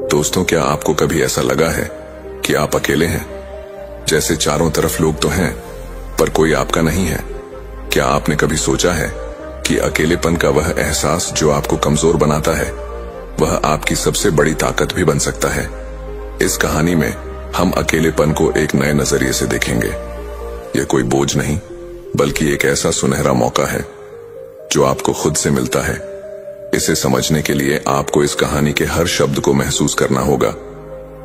दोस्तों, क्या आपको कभी ऐसा लगा है कि आप अकेले हैं? जैसे चारों तरफ लोग तो हैं, पर कोई आपका नहीं है। क्या आपने कभी सोचा है कि अकेलेपन का वह एहसास जो आपको कमजोर बनाता है, वह आपकी सबसे बड़ी ताकत भी बन सकता है? इस कहानी में हम अकेलेपन को एक नए नजरिए से देखेंगे। यह कोई बोझ नहीं, बल्कि एक ऐसा सुनहरा मौका है जो आपको खुद से मिलता है। इसे समझने के लिए आपको इस कहानी के हर शब्द को महसूस करना होगा,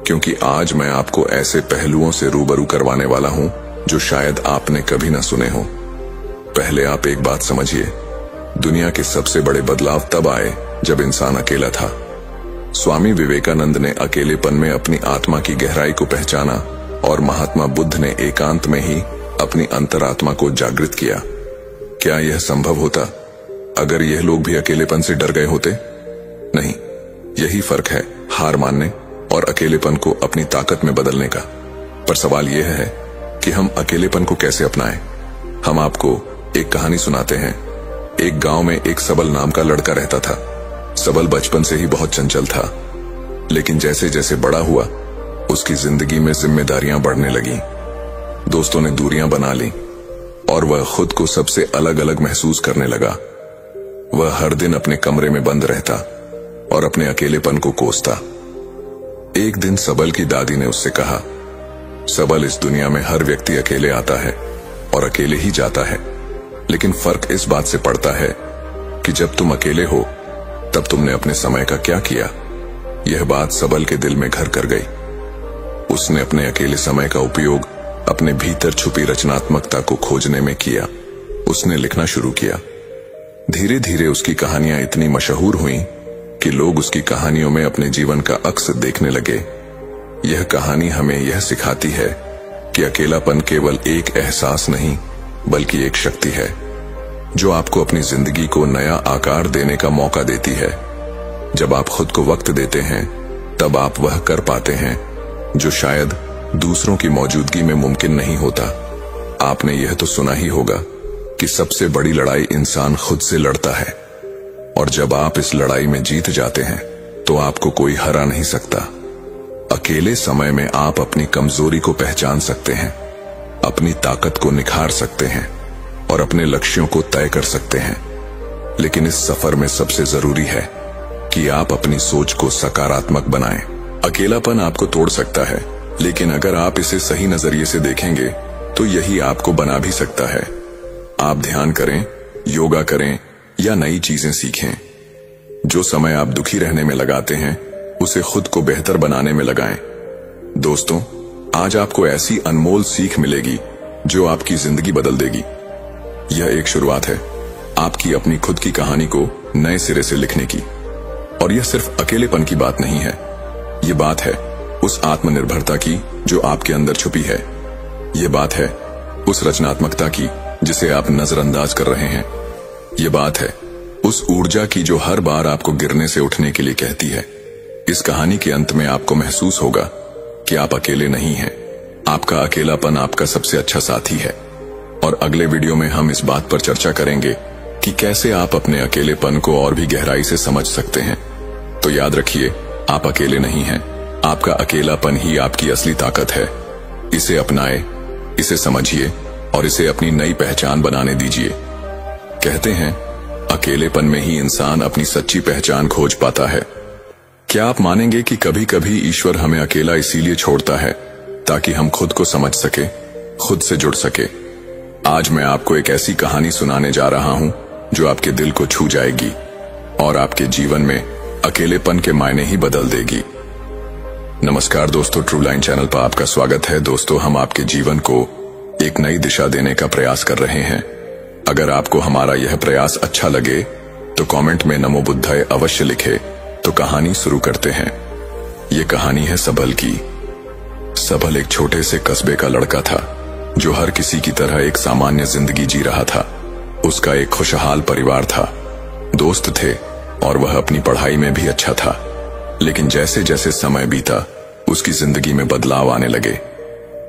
क्योंकि आज मैं आपको ऐसे पहलुओं से रूबरू करवाने वाला हूं जो शायद आपने कभी ना सुने हो। पहले आप एक बात समझिए, दुनिया के सबसे बड़े बदलाव तब आए जब इंसान अकेला था। स्वामी विवेकानंद ने अकेलेपन में अपनी आत्मा की गहराई को पहचाना और महात्मा बुद्ध ने एकांत में ही अपनी अंतरात्मा को जागृत किया। क्या यह संभव होता अगर यह लोग भी अकेलेपन से डर गए होते? नहीं, यही फर्क है हार मानने और अकेलेपन को अपनी ताकत में बदलने का। पर सवाल यह है कि हम अकेलेपन को कैसे अपनाएं। हम आपको एक कहानी सुनाते हैं। एक गांव में एक सबल नाम का लड़का रहता था। सबल बचपन से ही बहुत चंचल था, लेकिन जैसे जैसे बड़ा हुआ उसकी जिंदगी में जिम्मेदारियां बढ़ने लगी। दोस्तों ने दूरियां बना ली और वह खुद को सबसे अलग अलग महसूस करने लगा। वह हर दिन अपने कमरे में बंद रहता और अपने अकेलेपन को कोसता। एक दिन सबल की दादी ने उससे कहा, सबल, इस दुनिया में हर व्यक्ति अकेले आता है और अकेले ही जाता है, लेकिन फर्क इस बात से पड़ता है कि जब तुम अकेले हो तब तुमने अपने समय का क्या किया। यह बात सबल के दिल में घर कर गई। उसने अपने अकेले समय का उपयोग अपने भीतर छुपी रचनात्मकता को खोजने में किया। उसने लिखना शुरू किया। धीरे धीरे उसकी कहानियां इतनी मशहूर हुईं कि लोग उसकी कहानियों में अपने जीवन का अक्स देखने लगे। यह कहानी हमें यह सिखाती है कि अकेलापन केवल एक एहसास नहीं, बल्कि एक शक्ति है जो आपको अपनी जिंदगी को नया आकार देने का मौका देती है। जब आप खुद को वक्त देते हैं, तब आप वह कर पाते हैं जो शायद दूसरों की मौजूदगी में मुमकिन नहीं होता। आपने यह तो सुना ही होगा कि सबसे बड़ी लड़ाई इंसान खुद से लड़ता है, और जब आप इस लड़ाई में जीत जाते हैं तो आपको कोई हरा नहीं सकता। अकेले समय में आप अपनी कमजोरी को पहचान सकते हैं, अपनी ताकत को निखार सकते हैं और अपने लक्ष्यों को तय कर सकते हैं। लेकिन इस सफर में सबसे जरूरी है कि आप अपनी सोच को सकारात्मक बनाएं। अकेलापन आपको तोड़ सकता है, लेकिन अगर आप इसे सही नजरिए से देखेंगे तो यही आपको बना भी सकता है। आप ध्यान करें, योगा करें या नई चीजें सीखें। जो समय आप दुखी रहने में लगाते हैं, उसे खुद को बेहतर बनाने में लगाएं। दोस्तों, आज आपको ऐसी अनमोल सीख मिलेगी जो आपकी जिंदगी बदल देगी। यह एक शुरुआत है आपकी अपनी खुद की कहानी को नए सिरे से लिखने की। और यह सिर्फ अकेलेपन की बात नहीं है, यह बात है उस आत्मनिर्भरता की जो आपके अंदर छुपी है। यह बात है उस रचनात्मकता की जिसे आप नजरअंदाज कर रहे हैं। यह बात है उस ऊर्जा की जो हर बार आपको गिरने से उठने के लिए कहती है। इस कहानी के अंत में आपको महसूस होगा कि आप अकेले नहीं हैं। आपका अकेलापन आपका सबसे अच्छा साथी है। और अगले वीडियो में हम इस बात पर चर्चा करेंगे कि कैसे आप अपने अकेलेपन को और भी गहराई से समझ सकते हैं। तो याद रखिए, आप अकेले नहीं हैं। आपका अकेलापन ही आपकी असली ताकत है। इसे अपनाएं, इसे समझिए और इसे अपनी नई पहचान बनाने दीजिए। कहते हैं, अकेलेपन में ही इंसान अपनी सच्ची पहचान खोज पाता है। क्या आप मानेंगे कि कभी कभी ईश्वर हमें अकेला इसीलिए छोड़ता है ताकि हम खुद को समझ सके, खुद से जुड़ सके? आज मैं आपको एक ऐसी कहानी सुनाने जा रहा हूं जो आपके दिल को छू जाएगी और आपके जीवन में अकेलेपन के मायने ही बदल देगी। नमस्कार दोस्तों, ट्रू लाइन चैनल पर आपका स्वागत है। दोस्तों, हम आपके जीवन को एक नई दिशा देने का प्रयास कर रहे हैं। अगर आपको हमारा यह प्रयास अच्छा लगे तो कमेंट में नमो बुद्धाय अवश्य लिखे। तो कहानी शुरू करते हैं। ये कहानी है सबल की। सबल एक छोटे से कस्बे का लड़का था जो हर किसी की तरह एक सामान्य जिंदगी जी रहा था। उसका एक खुशहाल परिवार था, दोस्त थे और वह अपनी पढ़ाई में भी अच्छा था। लेकिन जैसे जैसे समय बीता, उसकी जिंदगी में बदलाव आने लगे।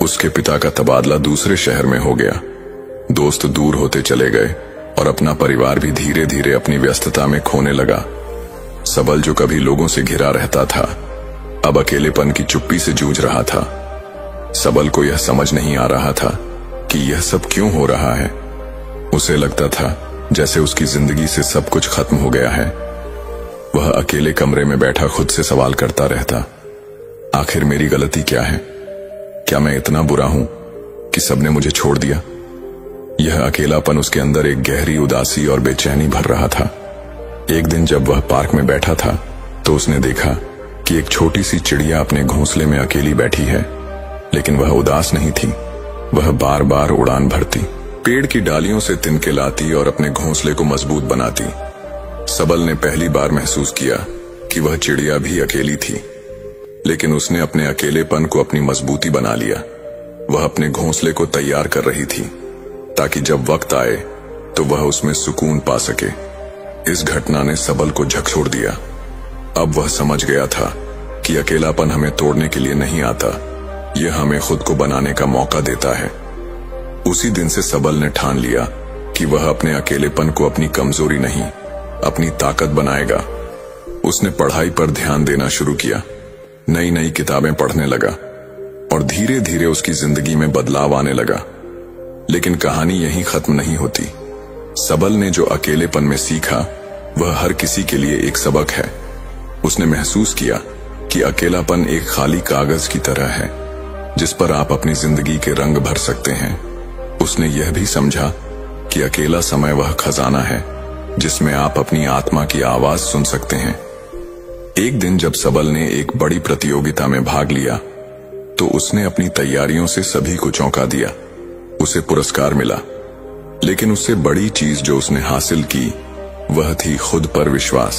उसके पिता का तबादला दूसरे शहर में हो गया। दोस्त दूर होते चले गए और अपना परिवार भी धीरे धीरे अपनी व्यस्तता में खोने लगा। सबल, जो कभी लोगों से घिरा रहता था, अब अकेलेपन की चुप्पी से जूझ रहा था। सबल को यह समझ नहीं आ रहा था कि यह सब क्यों हो रहा है। उसे लगता था जैसे उसकी जिंदगी से सब कुछ खत्म हो गया है। वह अकेले कमरे में बैठा खुद से सवाल करता रहता, आखिर मेरी गलती क्या है? क्या मैं इतना बुरा हूं कि सबने मुझे छोड़ दिया? यह अकेलापन उसके अंदर एक गहरी उदासी और बेचैनी भर रहा था। एक दिन जब वह पार्क में बैठा था तो उसने देखा कि एक छोटी सी चिड़िया अपने घोंसले में अकेली बैठी है, लेकिन वह उदास नहीं थी। वह बार बार उड़ान भरती, पेड़ की डालियों से तिनके लाती और अपने घोंसले को मजबूत बनाती। सबल ने पहली बार महसूस किया कि वह चिड़िया भी अकेली थी, लेकिन उसने अपने अकेलेपन को अपनी मजबूती बना लिया। वह अपने घोंसले को तैयार कर रही थी ताकि जब वक्त आए तो वह उसमें सुकून पा सके। इस घटना ने सबल को झकझोर दिया। अब वह समझ गया था कि अकेलापन हमें तोड़ने के लिए नहीं आता, यह हमें खुद को बनाने का मौका देता है। उसी दिन से सबल ने ठान लिया कि वह अपने अकेलेपन को अपनी कमजोरी नहीं, अपनी ताकत बनाएगा। उसने पढ़ाई पर ध्यान देना शुरू किया, नई नई किताबें पढ़ने लगा और धीरे धीरे उसकी जिंदगी में बदलाव आने लगा। लेकिन कहानी यहीं खत्म नहीं होती। सबल ने जो अकेलेपन में सीखा वह हर किसी के लिए एक सबक है। उसने महसूस किया कि अकेलापन एक खाली कागज की तरह है जिस पर आप अपनी जिंदगी के रंग भर सकते हैं। उसने यह भी समझा कि अकेला समय वह खजाना है जिसमें आप अपनी आत्मा की आवाज सुन सकते हैं। एक दिन जब सबल ने एक बड़ी प्रतियोगिता में भाग लिया तो उसने अपनी तैयारियों से सभी को चौंका दिया। उसे पुरस्कार मिला, लेकिन उससे बड़ी चीज जो उसने हासिल की वह थी खुद पर विश्वास।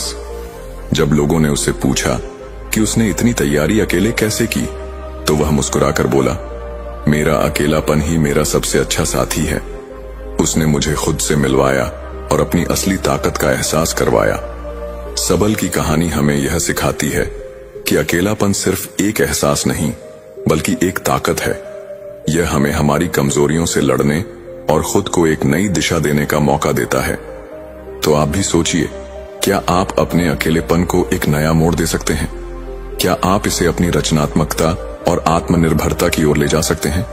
जब लोगों ने उससे पूछा कि उसने इतनी तैयारी अकेले कैसे की, तो वह मुस्कुराकर बोला, मेरा अकेलापन ही मेरा सबसे अच्छा साथी है। उसने मुझे खुद से मिलवाया और अपनी असली ताकत का एहसास करवाया। सबल की कहानी हमें यह सिखाती है कि अकेलापन सिर्फ एक एहसास नहीं बल्कि एक ताकत है। यह हमें हमारी कमजोरियों से लड़ने और खुद को एक नई दिशा देने का मौका देता है। तो आप भी सोचिए, क्या आप अपने अकेलेपन को एक नया मोड़ दे सकते हैं? क्या आप इसे अपनी रचनात्मकता और आत्मनिर्भरता की ओर ले जा सकते हैं?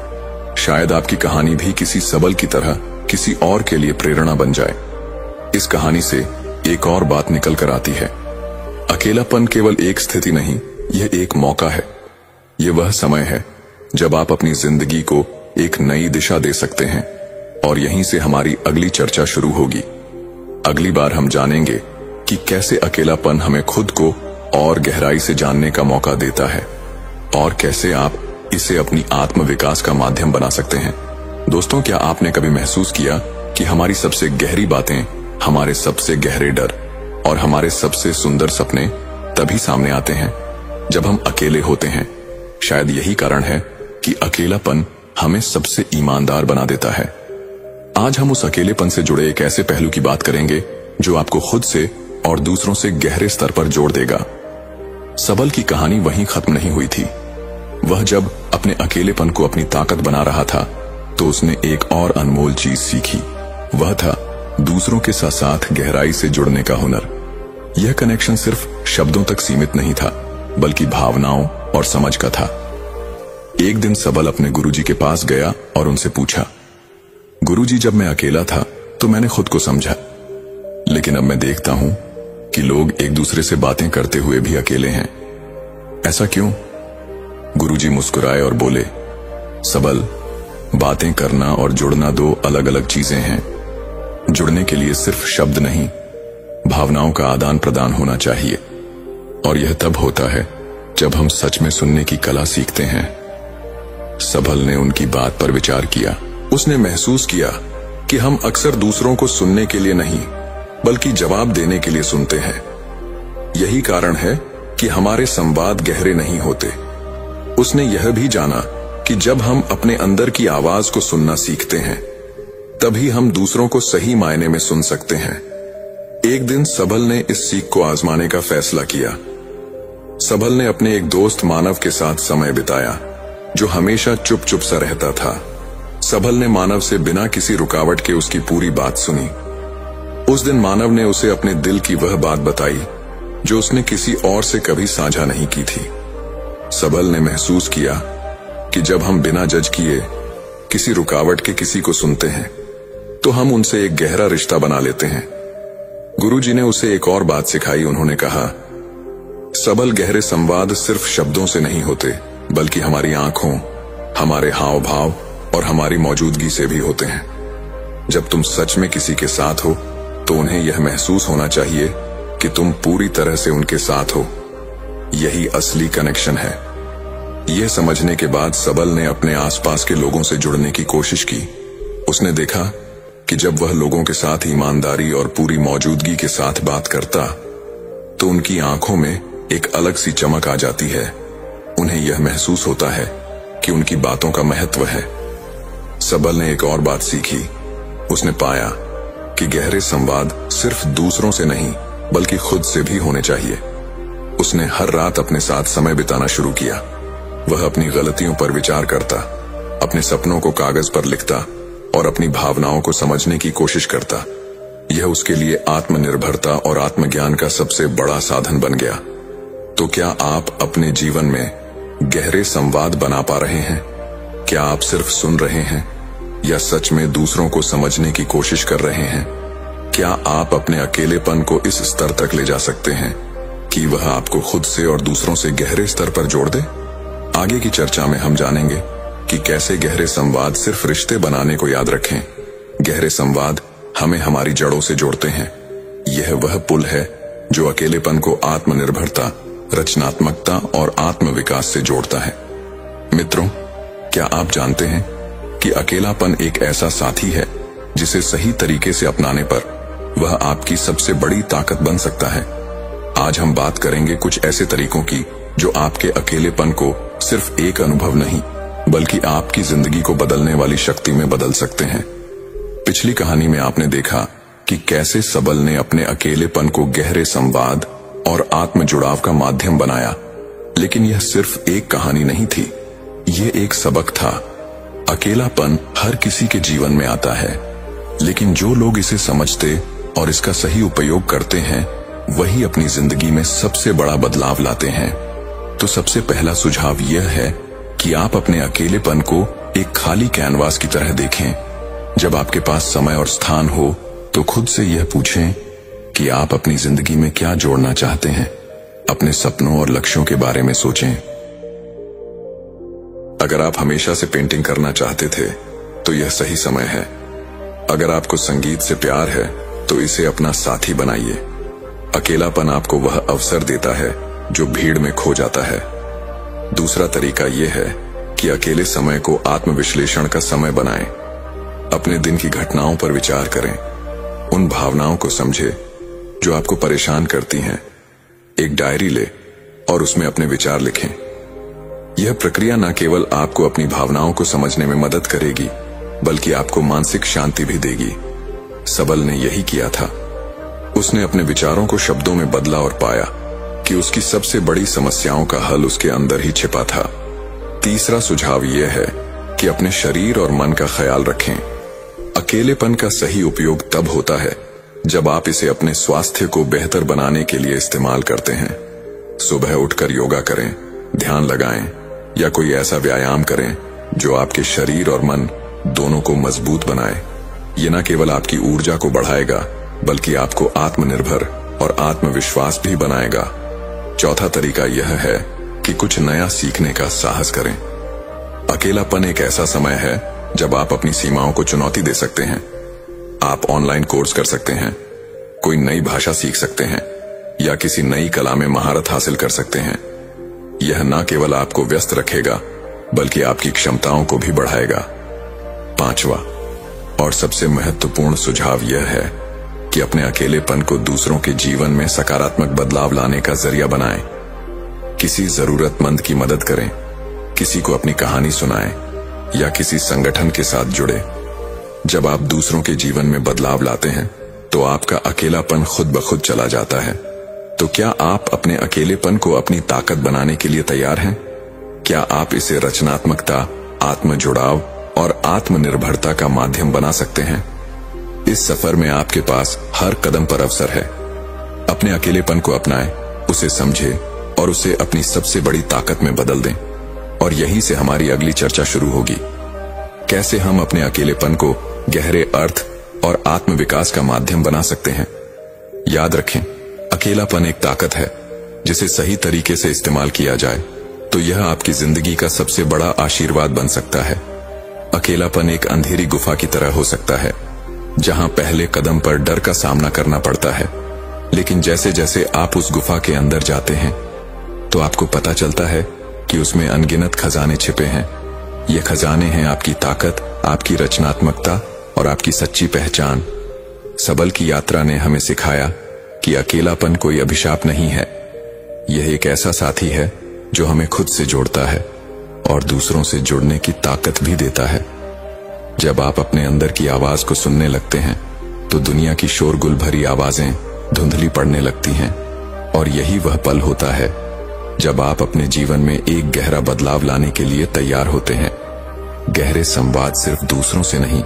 शायद आपकी कहानी भी किसी सबल की तरह किसी और के लिए प्रेरणा बन जाए। इस कहानी से एक और बात निकल कर आती है, अकेलापन केवल एक स्थिति नहीं, यह एक मौका है। यह वह समय है जब आप अपनी जिंदगी को एक नई दिशा दे सकते हैं। और यहीं से हमारी अगली चर्चा शुरू होगी। अगली बार हम जानेंगे कि कैसे अकेलापन हमें खुद को और गहराई से जानने का मौका देता है और कैसे आप इसे अपनी आत्म विकास का माध्यम बना सकते हैं। दोस्तों, क्या आपने कभी महसूस किया कि हमारी सबसे गहरी बातें, हमारे सबसे गहरे डर और हमारे सबसे सुंदर सपने तभी सामने आते हैं जब हम अकेले होते हैं? शायद यही कारण है कि अकेलापन हमें सबसे ईमानदार बना देता है। आज हम उस अकेलेपन से जुड़े एक ऐसे पहलू की बात करेंगे जो आपको खुद से और दूसरों से गहरे स्तर पर जोड़ देगा। सबल की कहानी वहीं खत्म नहीं हुई थी। वह जब अपने अकेलेपन को अपनी ताकत बना रहा था तो उसने एक और अनमोल चीज सीखी। वह था दूसरों के साथ साथ गहराई से जुड़ने का हुनर। यह कनेक्शन सिर्फ शब्दों तक सीमित नहीं था बल्कि भावनाओं और समझ का था। एक दिन सबल अपने गुरुजी के पास गया और उनसे पूछा, गुरुजी, जब मैं अकेला था तो मैंने खुद को समझा, लेकिन अब मैं देखता हूं कि लोग एक दूसरे से बातें करते हुए भी अकेले हैं। ऐसा क्यों? गुरुजी मुस्कुराए और बोले, सबल, बातें करना और जुड़ना दो अलग अलग चीजें हैं। जुड़ने के लिए सिर्फ शब्द नहीं, भावनाओं का आदान प्रदान होना चाहिए। और यह तब होता है जब हम सच में सुनने की कला सीखते हैं। सबल ने उनकी बात पर विचार किया। उसने महसूस किया कि हम अक्सर दूसरों को सुनने के लिए नहीं बल्कि जवाब देने के लिए सुनते हैं। यही कारण है कि हमारे संवाद गहरे नहीं होते। उसने यह भी जाना कि जब हम अपने अंदर की आवाज को सुनना सीखते हैं तभी हम दूसरों को सही मायने में सुन सकते हैं। एक दिन सबल ने इस सीख को आजमाने का फैसला किया। सबल ने अपने एक दोस्त मानव के साथ समय बिताया जो हमेशा चुप चुप सा रहता था। सबल ने मानव से बिना किसी रुकावट के उसकी पूरी बात सुनी। उस दिन मानव ने उसे अपने दिल की वह बात बताई जो उसने किसी और से कभी साझा नहीं की थी। सबल ने महसूस किया कि जब हम बिना जज किए किसी रुकावट के किसी को सुनते हैं तो हम उनसे एक गहरा रिश्ता बना लेते हैं। गुरुजी ने उसे एक और बात सिखाई। उन्होंने कहा, सबल गहरे संवाद सिर्फ शब्दों से नहीं होते, बल्कि हमारी आंखों, हमारे हाव भाव और हमारी मौजूदगी से भी होते हैं। जब तुम सच में किसी के साथ हो तो उन्हें यह महसूस होना चाहिए कि तुम पूरी तरह से उनके साथ हो। यही असली कनेक्शन है। यह समझने के बाद सबल ने अपने आसपास के लोगों से जुड़ने की कोशिश की। उसने देखा कि जब वह लोगों के साथ ईमानदारी और पूरी मौजूदगी के साथ बात करता तो उनकी आंखों में एक अलग सी चमक आ जाती है। उन्हें यह महसूस होता है कि उनकी बातों का महत्व है। सबल ने एक और बात सीखी। उसने पाया कि गहरे संवाद सिर्फ दूसरों से नहीं बल्कि खुद से भी होने चाहिए। उसने हर रात अपने साथ समय बिताना शुरू किया। वह अपनी गलतियों पर विचार करता, अपने सपनों को कागज पर लिखता और अपनी भावनाओं को समझने की कोशिश करता। यह उसके लिए आत्मनिर्भरता और आत्मज्ञान का सबसे बड़ा साधन बन गया। तो क्या आप अपने जीवन में गहरे संवाद बना पा रहे हैं? क्या आप सिर्फ सुन रहे हैं या सच में दूसरों को समझने की कोशिश कर रहे हैं? क्या आप अपने अकेलेपन को इस स्तर तक ले जा सकते हैं कि वह आपको खुद से और दूसरों से गहरे स्तर पर जोड़ दे? आगे की चर्चा में हम जानेंगे कि कैसे गहरे संवाद सिर्फ रिश्ते बनाने को याद रखें। गहरे संवाद हमें हमारी जड़ों से जोड़ते हैं। यह वह पुल है जो अकेलेपन को आत्मनिर्भरता, रचनात्मकता और आत्मविकास से जोड़ता है। मित्रों, क्या आप जानते हैं कि अकेलापन एक ऐसा साथी है जिसे सही तरीके से अपनाने पर वह आपकी सबसे बड़ी ताकत बन सकता है। आज हम बात करेंगे कुछ ऐसे तरीकों की जो आपके अकेलेपन को सिर्फ एक अनुभव नहीं बल्कि आपकी जिंदगी को बदलने वाली शक्ति में बदल सकते हैं। पिछली कहानी में आपने देखा कि कैसे सबल ने अपने अकेलेपन को गहरे संवाद और आत्म जुड़ाव का माध्यम बनाया। लेकिन यह सिर्फ एक कहानी नहीं थी, यह एक सबक था। अकेलापन हर किसी के जीवन में आता है, लेकिन जो लोग इसे समझते और इसका सही उपयोग करते हैं वही अपनी जिंदगी में सबसे बड़ा बदलाव लाते हैं। तो सबसे पहला सुझाव यह है कि आप अपने अकेलेपन को एक खाली कैनवास की तरह देखें। जब आपके पास समय और स्थान हो तो खुद से यह पूछें कि आप अपनी जिंदगी में क्या जोड़ना चाहते हैं। अपने सपनों और लक्ष्यों के बारे में सोचें। अगर आप हमेशा से पेंटिंग करना चाहते थे तो यह सही समय है। अगर आपको संगीत से प्यार है तो इसे अपना साथी बनाइए। अकेलापन आपको वह अवसर देता है जो भीड़ में खो जाता है। दूसरा तरीका यह है कि अकेले समय को आत्मविश्लेषण का समय बनाएं। अपने दिन की घटनाओं पर विचार करें, उन भावनाओं को समझे जो आपको परेशान करती हैं। एक डायरी ले और उसमें अपने विचार लिखें। यह प्रक्रिया न केवल आपको अपनी भावनाओं को समझने में मदद करेगी बल्कि आपको मानसिक शांति भी देगी। सबल ने यही किया था। उसने अपने विचारों को शब्दों में बदला और पाया कि उसकी सबसे बड़ी समस्याओं का हल उसके अंदर ही छिपा था। तीसरा सुझाव यह है कि अपने शरीर और मन का ख्याल रखें। अकेलेपन का सही उपयोग तब होता है जब आप इसे अपने स्वास्थ्य को बेहतर बनाने के लिए इस्तेमाल करते हैं। सुबह उठकर योगा करें, ध्यान लगाएं या कोई ऐसा व्यायाम करें जो आपके शरीर और मन दोनों को मजबूत बनाए। ये न केवल आपकी ऊर्जा को बढ़ाएगा बल्कि आपको आत्मनिर्भर और आत्मविश्वास भी बनाएगा। चौथा तरीका यह है कि कुछ नया सीखने का साहस करें। अकेलापन एक ऐसा समय है जब आप अपनी सीमाओं को चुनौती दे सकते हैं। आप ऑनलाइन कोर्स कर सकते हैं, कोई नई भाषा सीख सकते हैं या किसी नई कला में महारत हासिल कर सकते हैं। यह न केवल आपको व्यस्त रखेगा बल्कि आपकी क्षमताओं को भी बढ़ाएगा। पांचवा और सबसे महत्वपूर्ण सुझाव यह है कि अपने अकेलेपन को दूसरों के जीवन में सकारात्मक बदलाव लाने का जरिया बनाएं। किसी जरूरतमंद की मदद करें, किसी को अपनी कहानी सुनाएं या किसी संगठन के साथ जुड़े। जब आप दूसरों के जीवन में बदलाव लाते हैं तो आपका अकेलापन खुद ब खुद चला जाता है। तो क्या आप अपने अकेलेपन को अपनी ताकत बनाने के लिए तैयार हैं? क्या आप इसे रचनात्मकता, आत्म जुड़ाव और आत्मनिर्भरता का माध्यम बना सकते हैं? इस सफर में आपके पास हर कदम पर अवसर है। अपने अकेलेपन को अपनाएं, उसे समझें और उसे अपनी सबसे बड़ी ताकत में बदल दें। और यहीं से हमारी अगली चर्चा शुरू होगी, कैसे हम अपने अकेलेपन को गहरे अर्थ और आत्मविकास का माध्यम बना सकते हैं। याद रखें, अकेलापन एक ताकत है, जिसे सही तरीके से इस्तेमाल किया जाए तो यह आपकी जिंदगी का सबसे बड़ा आशीर्वाद बन सकता है। अकेलापन एक अंधेरी गुफा की तरह हो सकता है, जहां पहले कदम पर डर का सामना करना पड़ता है, लेकिन जैसे जैसे आप उस गुफा के अंदर जाते हैं तो आपको पता चलता है कि उसमें अनगिनत खजाने छिपे हैं। ये खजाने हैं आपकी ताकत, आपकी रचनात्मकता और आपकी सच्ची पहचान। सबल की यात्रा ने हमें सिखाया कि अकेलापन कोई अभिशाप नहीं है, यह एक ऐसा साथी है जो हमें खुद से जोड़ता है और दूसरों से जुड़ने की ताकत भी देता है। जब आप अपने अंदर की आवाज को सुनने लगते हैं तो दुनिया की शोरगुल भरी आवाजें धुंधली पड़ने लगती हैं, और यही वह पल होता है जब आप अपने जीवन में एक गहरा बदलाव लाने के लिए तैयार होते हैं। गहरे संवाद सिर्फ दूसरों से नहीं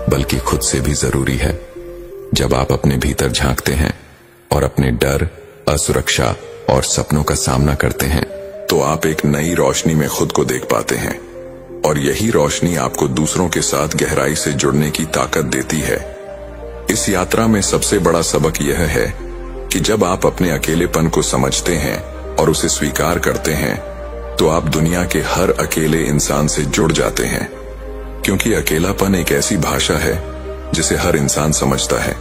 बल्कि खुद से भी जरूरी है। जब आप अपने भीतर झांकते हैं और अपने डर, असुरक्षा और सपनों का सामना करते हैं तो आप एक नई रोशनी में खुद को देख पाते हैं, और यही रोशनी आपको दूसरों के साथ गहराई से जुड़ने की ताकत देती है। इस यात्रा में सबसे बड़ा सबक यह है कि जब आप अपने अकेलेपन को समझते हैं और उसे स्वीकार करते हैं तो आप दुनिया के हर अकेले इंसान से जुड़ जाते हैं, क्योंकि अकेलापन एक ऐसी भाषा है जिसे हर इंसान समझता है।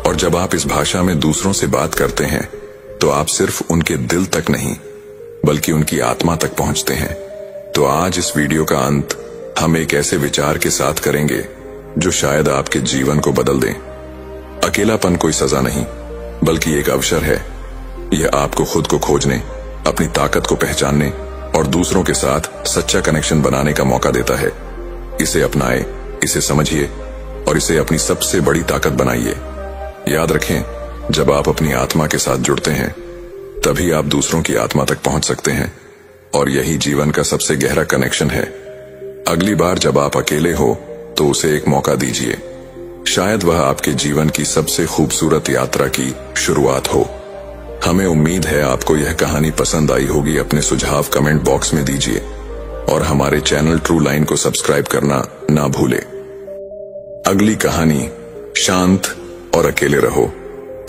और जब आप इस भाषा में दूसरों से बात करते हैं तो आप सिर्फ उनके दिल तक नहीं बल्कि उनकी आत्मा तक पहुंचते हैं। तो आज इस वीडियो का अंत हम एक ऐसे विचार के साथ करेंगे जो शायद आपके जीवन को बदल दें। अकेलापन कोई सजा नहीं बल्कि एक अवसर है। यह आपको खुद को खोजने, अपनी ताकत को पहचानने और दूसरों के साथ सच्चा कनेक्शन बनाने का मौका देता है। इसे अपनाएं, इसे समझिए और इसे अपनी सबसे बड़ी ताकत बनाइए। याद रखें, जब आप अपनी आत्मा के साथ जुड़ते हैं तभी आप दूसरों की आत्मा तक पहुंच सकते हैं, और यही जीवन का सबसे गहरा कनेक्शन है। अगली बार जब आप अकेले हो तो उसे एक मौका दीजिए, शायद वह आपके जीवन की सबसे खूबसूरत यात्रा की शुरुआत हो। हमें उम्मीद है आपको यह कहानी पसंद आई होगी। अपने सुझाव कमेंट बॉक्स में दीजिए और हमारे चैनल ट्रू लाइन को सब्सक्राइब करना ना भूले। अगली कहानी, शांत और अकेले रहो।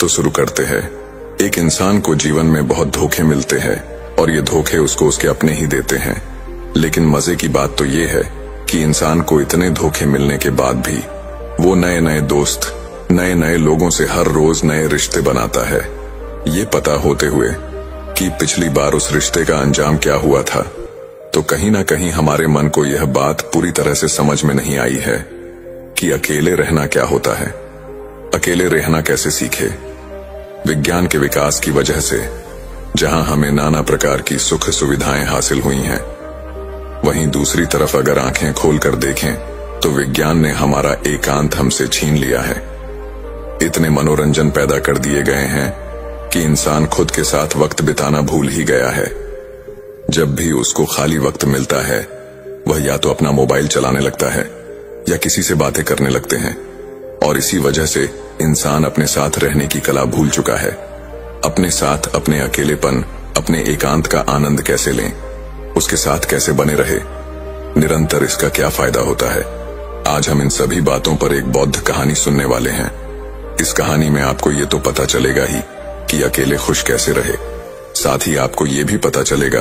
तो शुरू करते हैं। एक इंसान को जीवन में बहुत धोखे मिलते हैं और ये धोखे उसको उसके अपने ही देते हैं, लेकिन मजे की बात तो ये है कि इंसान को इतने धोखे मिलने के बाद भी वो नए नए दोस्त, नए नए लोगों से हर रोज नए रिश्ते बनाता है, ये पता होते हुए कि पिछली बार उस रिश्ते का अंजाम क्या हुआ था। तो कहीं ना कहीं हमारे मन को यह बात पूरी तरह से समझ में नहीं आई है कि अकेले रहना क्या होता है। अकेले रहना कैसे सीखे? विज्ञान के विकास की वजह से जहां हमें नाना प्रकार की सुख सुविधाएं हासिल हुई हैं, वहीं दूसरी तरफ अगर आंखें खोलकर देखें तो विज्ञान ने हमारा एकांत हमसे छीन लिया है। इतने मनोरंजन पैदा कर दिए गए हैं कि इंसान खुद के साथ वक्त बिताना भूल ही गया है। जब भी उसको खाली वक्त मिलता है वह या तो अपना मोबाइल चलाने लगता है या किसी से बातें करने लगते हैं, और इसी वजह से इंसान अपने साथ रहने की कला भूल चुका है। अपने साथ, अपने अकेलेपन, अपने एकांत का आनंद कैसे लें, उसके साथ कैसे बने रहे, निरंतर इसका क्या फायदा होता है। आज हम इन सभी बातों पर एक बौद्ध कहानी सुनने वाले हैं। इस कहानी में आपको ये तो पता चलेगा ही कि अकेले खुश कैसे रहे, साथ ही आपको ये भी पता चलेगा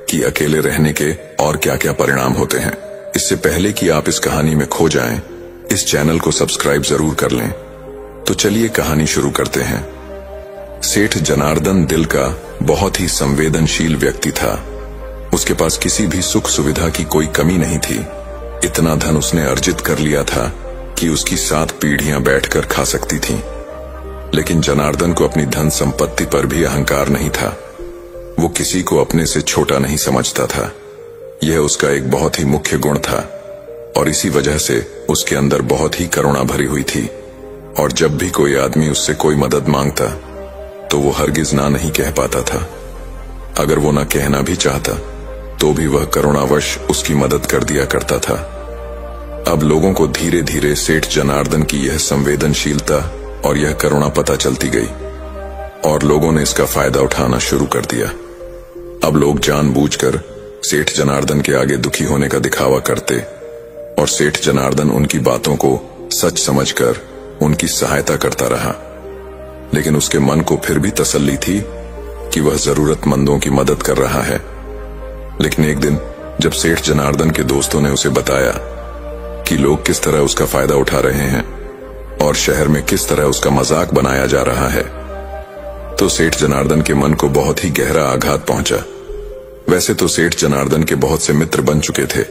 कि अकेले रहने के और क्या क्या परिणाम होते हैं। इससे पहले कि आप इस कहानी में खो जाएं, इस चैनल को सब्सक्राइब जरूर कर लें। तो चलिए कहानी शुरू करते हैं। सेठ जनार्दन दिल का बहुत ही संवेदनशील व्यक्ति था। उसके पास किसी भी सुख सुविधा की कोई कमी नहीं थी। इतना धन उसने अर्जित कर लिया था कि उसकी 7 पीढ़ियां बैठकर खा सकती थीं। लेकिन जनार्दन को अपनी धन संपत्ति पर भी अहंकार नहीं था। वो किसी को अपने से छोटा नहीं समझता था। यह उसका एक बहुत ही मुख्य गुण था, और इसी वजह से उसके अंदर बहुत ही करुणा भरी हुई थी। और जब भी कोई आदमी उससे कोई मदद मांगता तो वो हरगिज ना नहीं कह पाता था। अगर वो ना कहना भी चाहता तो भी वह करुणावश उसकी मदद कर दिया करता था। अब लोगों को धीरे धीरे सेठ जनार्दन की यह संवेदनशीलता और यह करुणा पता चलती गई, और लोगों ने इसका फायदा उठाना शुरू कर दिया। अब लोग जानबूझकर सेठ जनार्दन के आगे दुखी होने का दिखावा करते और सेठ जनार्दन उनकी बातों को सच समझकर उनकी सहायता करता रहा। लेकिन उसके मन को फिर भी तसल्ली थी कि वह जरूरतमंदों की मदद कर रहा है। लेकिन एक दिन जब सेठ जनार्दन के दोस्तों ने उसे बताया कि लोग किस तरह उसका फायदा उठा रहे हैं और शहर में किस तरह उसका मजाक बनाया जा रहा है, तो सेठ जनार्दन के मन को बहुत ही गहरा आघात पहुंचा। वैसे तो सेठ जनार्दन के बहुत से मित्र बन चुके थे,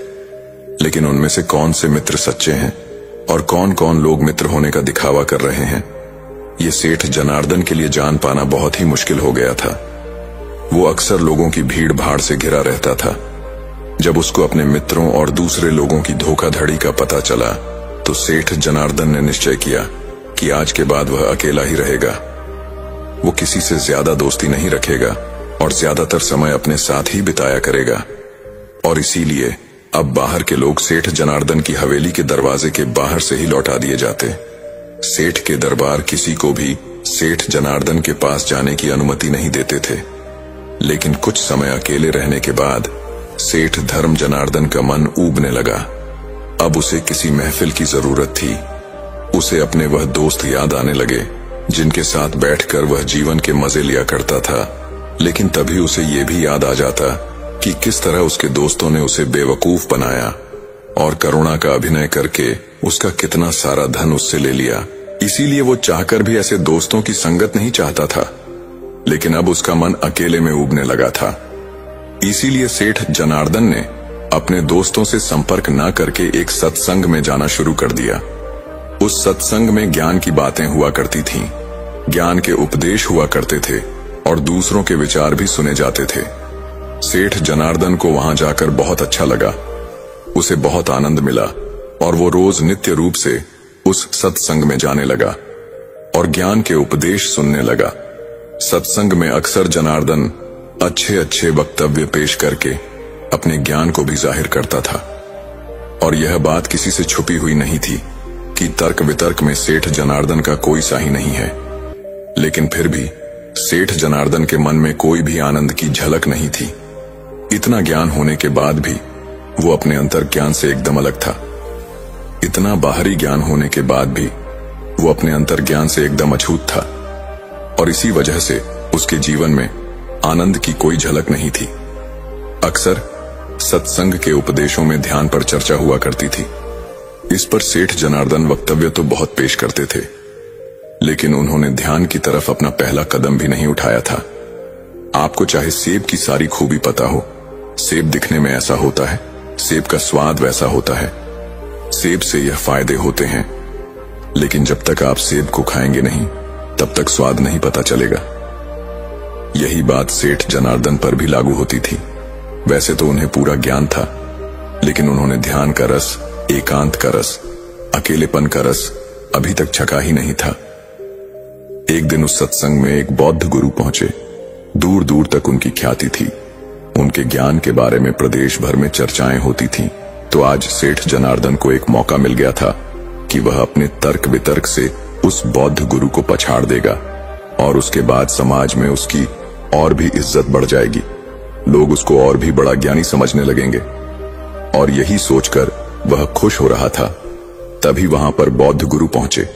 लेकिन उनमें से कौन से मित्र सच्चे हैं और कौन कौन लोग मित्र होने का दिखावा कर रहे हैं, ये सेठ जनार्दन के लिए जान पाना बहुत ही मुश्किल हो गया था। वो अक्सर लोगों की भीड़ भाड़ से घिरा रहता था। जब उसको अपने मित्रों और दूसरे लोगों की धोखाधड़ी का पता चला, तो सेठ जनार्दन ने निश्चय किया कि आज के बाद वह अकेला ही रहेगा। वो किसी से ज्यादा दोस्ती नहीं रखेगा और ज्यादातर समय अपने साथ ही बिताया करेगा। और इसीलिए अब बाहर के लोग सेठ जनार्दन की हवेली के दरवाजे के बाहर से ही लौटा दिए जाते। सेठ के दरबार किसी को भी सेठ जनार्दन के पास जाने की अनुमति नहीं देते थे। लेकिन कुछ समय अकेले रहने के बाद सेठ धर्म जनार्दन का मन ऊबने लगा। अब उसे किसी महफिल की जरूरत थी। उसे अपने वह दोस्त याद आने लगे जिनके साथ बैठकर वह जीवन के मजे लिया करता था। लेकिन तभी उसे यह भी याद आ जाता कि किस तरह उसके दोस्तों ने उसे बेवकूफ बनाया और करुणा का अभिनय करके उसका कितना सारा धन उससे ले लिया। इसीलिए वो चाहकर भी ऐसे दोस्तों की संगत नहीं चाहता था। लेकिन अब उसका मन अकेले में ऊबने लगा था। इसीलिए सेठ जनार्दन ने अपने दोस्तों से संपर्क न करके एक सत्संग में जाना शुरू कर दिया। उस सत्संग में ज्ञान की बातें हुआ करती थीं, ज्ञान के उपदेश हुआ करते थे और दूसरों के विचार भी सुने जाते थे। सेठ जनार्दन को वहां जाकर बहुत अच्छा लगा। उसे बहुत आनंद मिला और वो रोज नित्य रूप से उस सत्संग में जाने लगा और ज्ञान के उपदेश सुनने लगा। सत्संग में अक्सर जनार्दन अच्छे अच्छे वक्तव्य पेश करके अपने ज्ञान को भी जाहिर करता था। और यह बात किसी से छुपी हुई नहीं थी कि तर्क वितर्क में सेठ जनार्दन का कोई साही नहीं है। लेकिन फिर भी सेठ जनार्दन के मन में कोई भी आनंद की झलक नहीं थी। इतना ज्ञान होने के बाद भी वो अपने अंतर ज्ञान से एकदम अलग था। इतना बाहरी ज्ञान होने के बाद भी वो अपने अंतर ज्ञान से एकदम अछूत था। और इसी वजह से उसके जीवन में आनंद की कोई झलक नहीं थी। अक्सर सत्संग के उपदेशों में ध्यान पर चर्चा हुआ करती थी। इस पर सेठ जनार्दन वक्तव्य तो बहुत पेश करते थे, लेकिन उन्होंने ध्यान की तरफ अपना पहला कदम भी नहीं उठाया था। आपको चाहे सेब की सारी खूबी पता हो, सेब दिखने में ऐसा होता है, सेब का स्वाद वैसा होता है, सेब से यह फायदे होते हैं, लेकिन जब तक आप सेब को खाएंगे नहीं तब तक स्वाद नहीं पता चलेगा। यही बात सेठ जनार्दन पर भी लागू होती थी। वैसे तो उन्हें पूरा ज्ञान था, लेकिन उन्होंने ध्यान का रस, एकांत का रस, अकेलेपन का रस अभी तक चखा ही नहीं था। एक दिन उस सत्संग में एक बौद्ध गुरु पहुंचे। दूर दूर तक उनकी ख्याति थी। उनके ज्ञान के बारे में प्रदेश भर में चर्चाएं होती थीं। तो आज सेठ जनार्दन को एक मौका मिल गया था कि वह अपने तर्क वितर्क से उस बौद्ध गुरु को पछाड़ देगा और उसके बाद समाज में उसकी और भी इज्जत बढ़ जाएगी। लोग उसको और भी बड़ा ज्ञानी समझने लगेंगे। और यही सोचकर वह खुश हो रहा था, तभी वहां पर बौद्ध गुरु पहुंचे।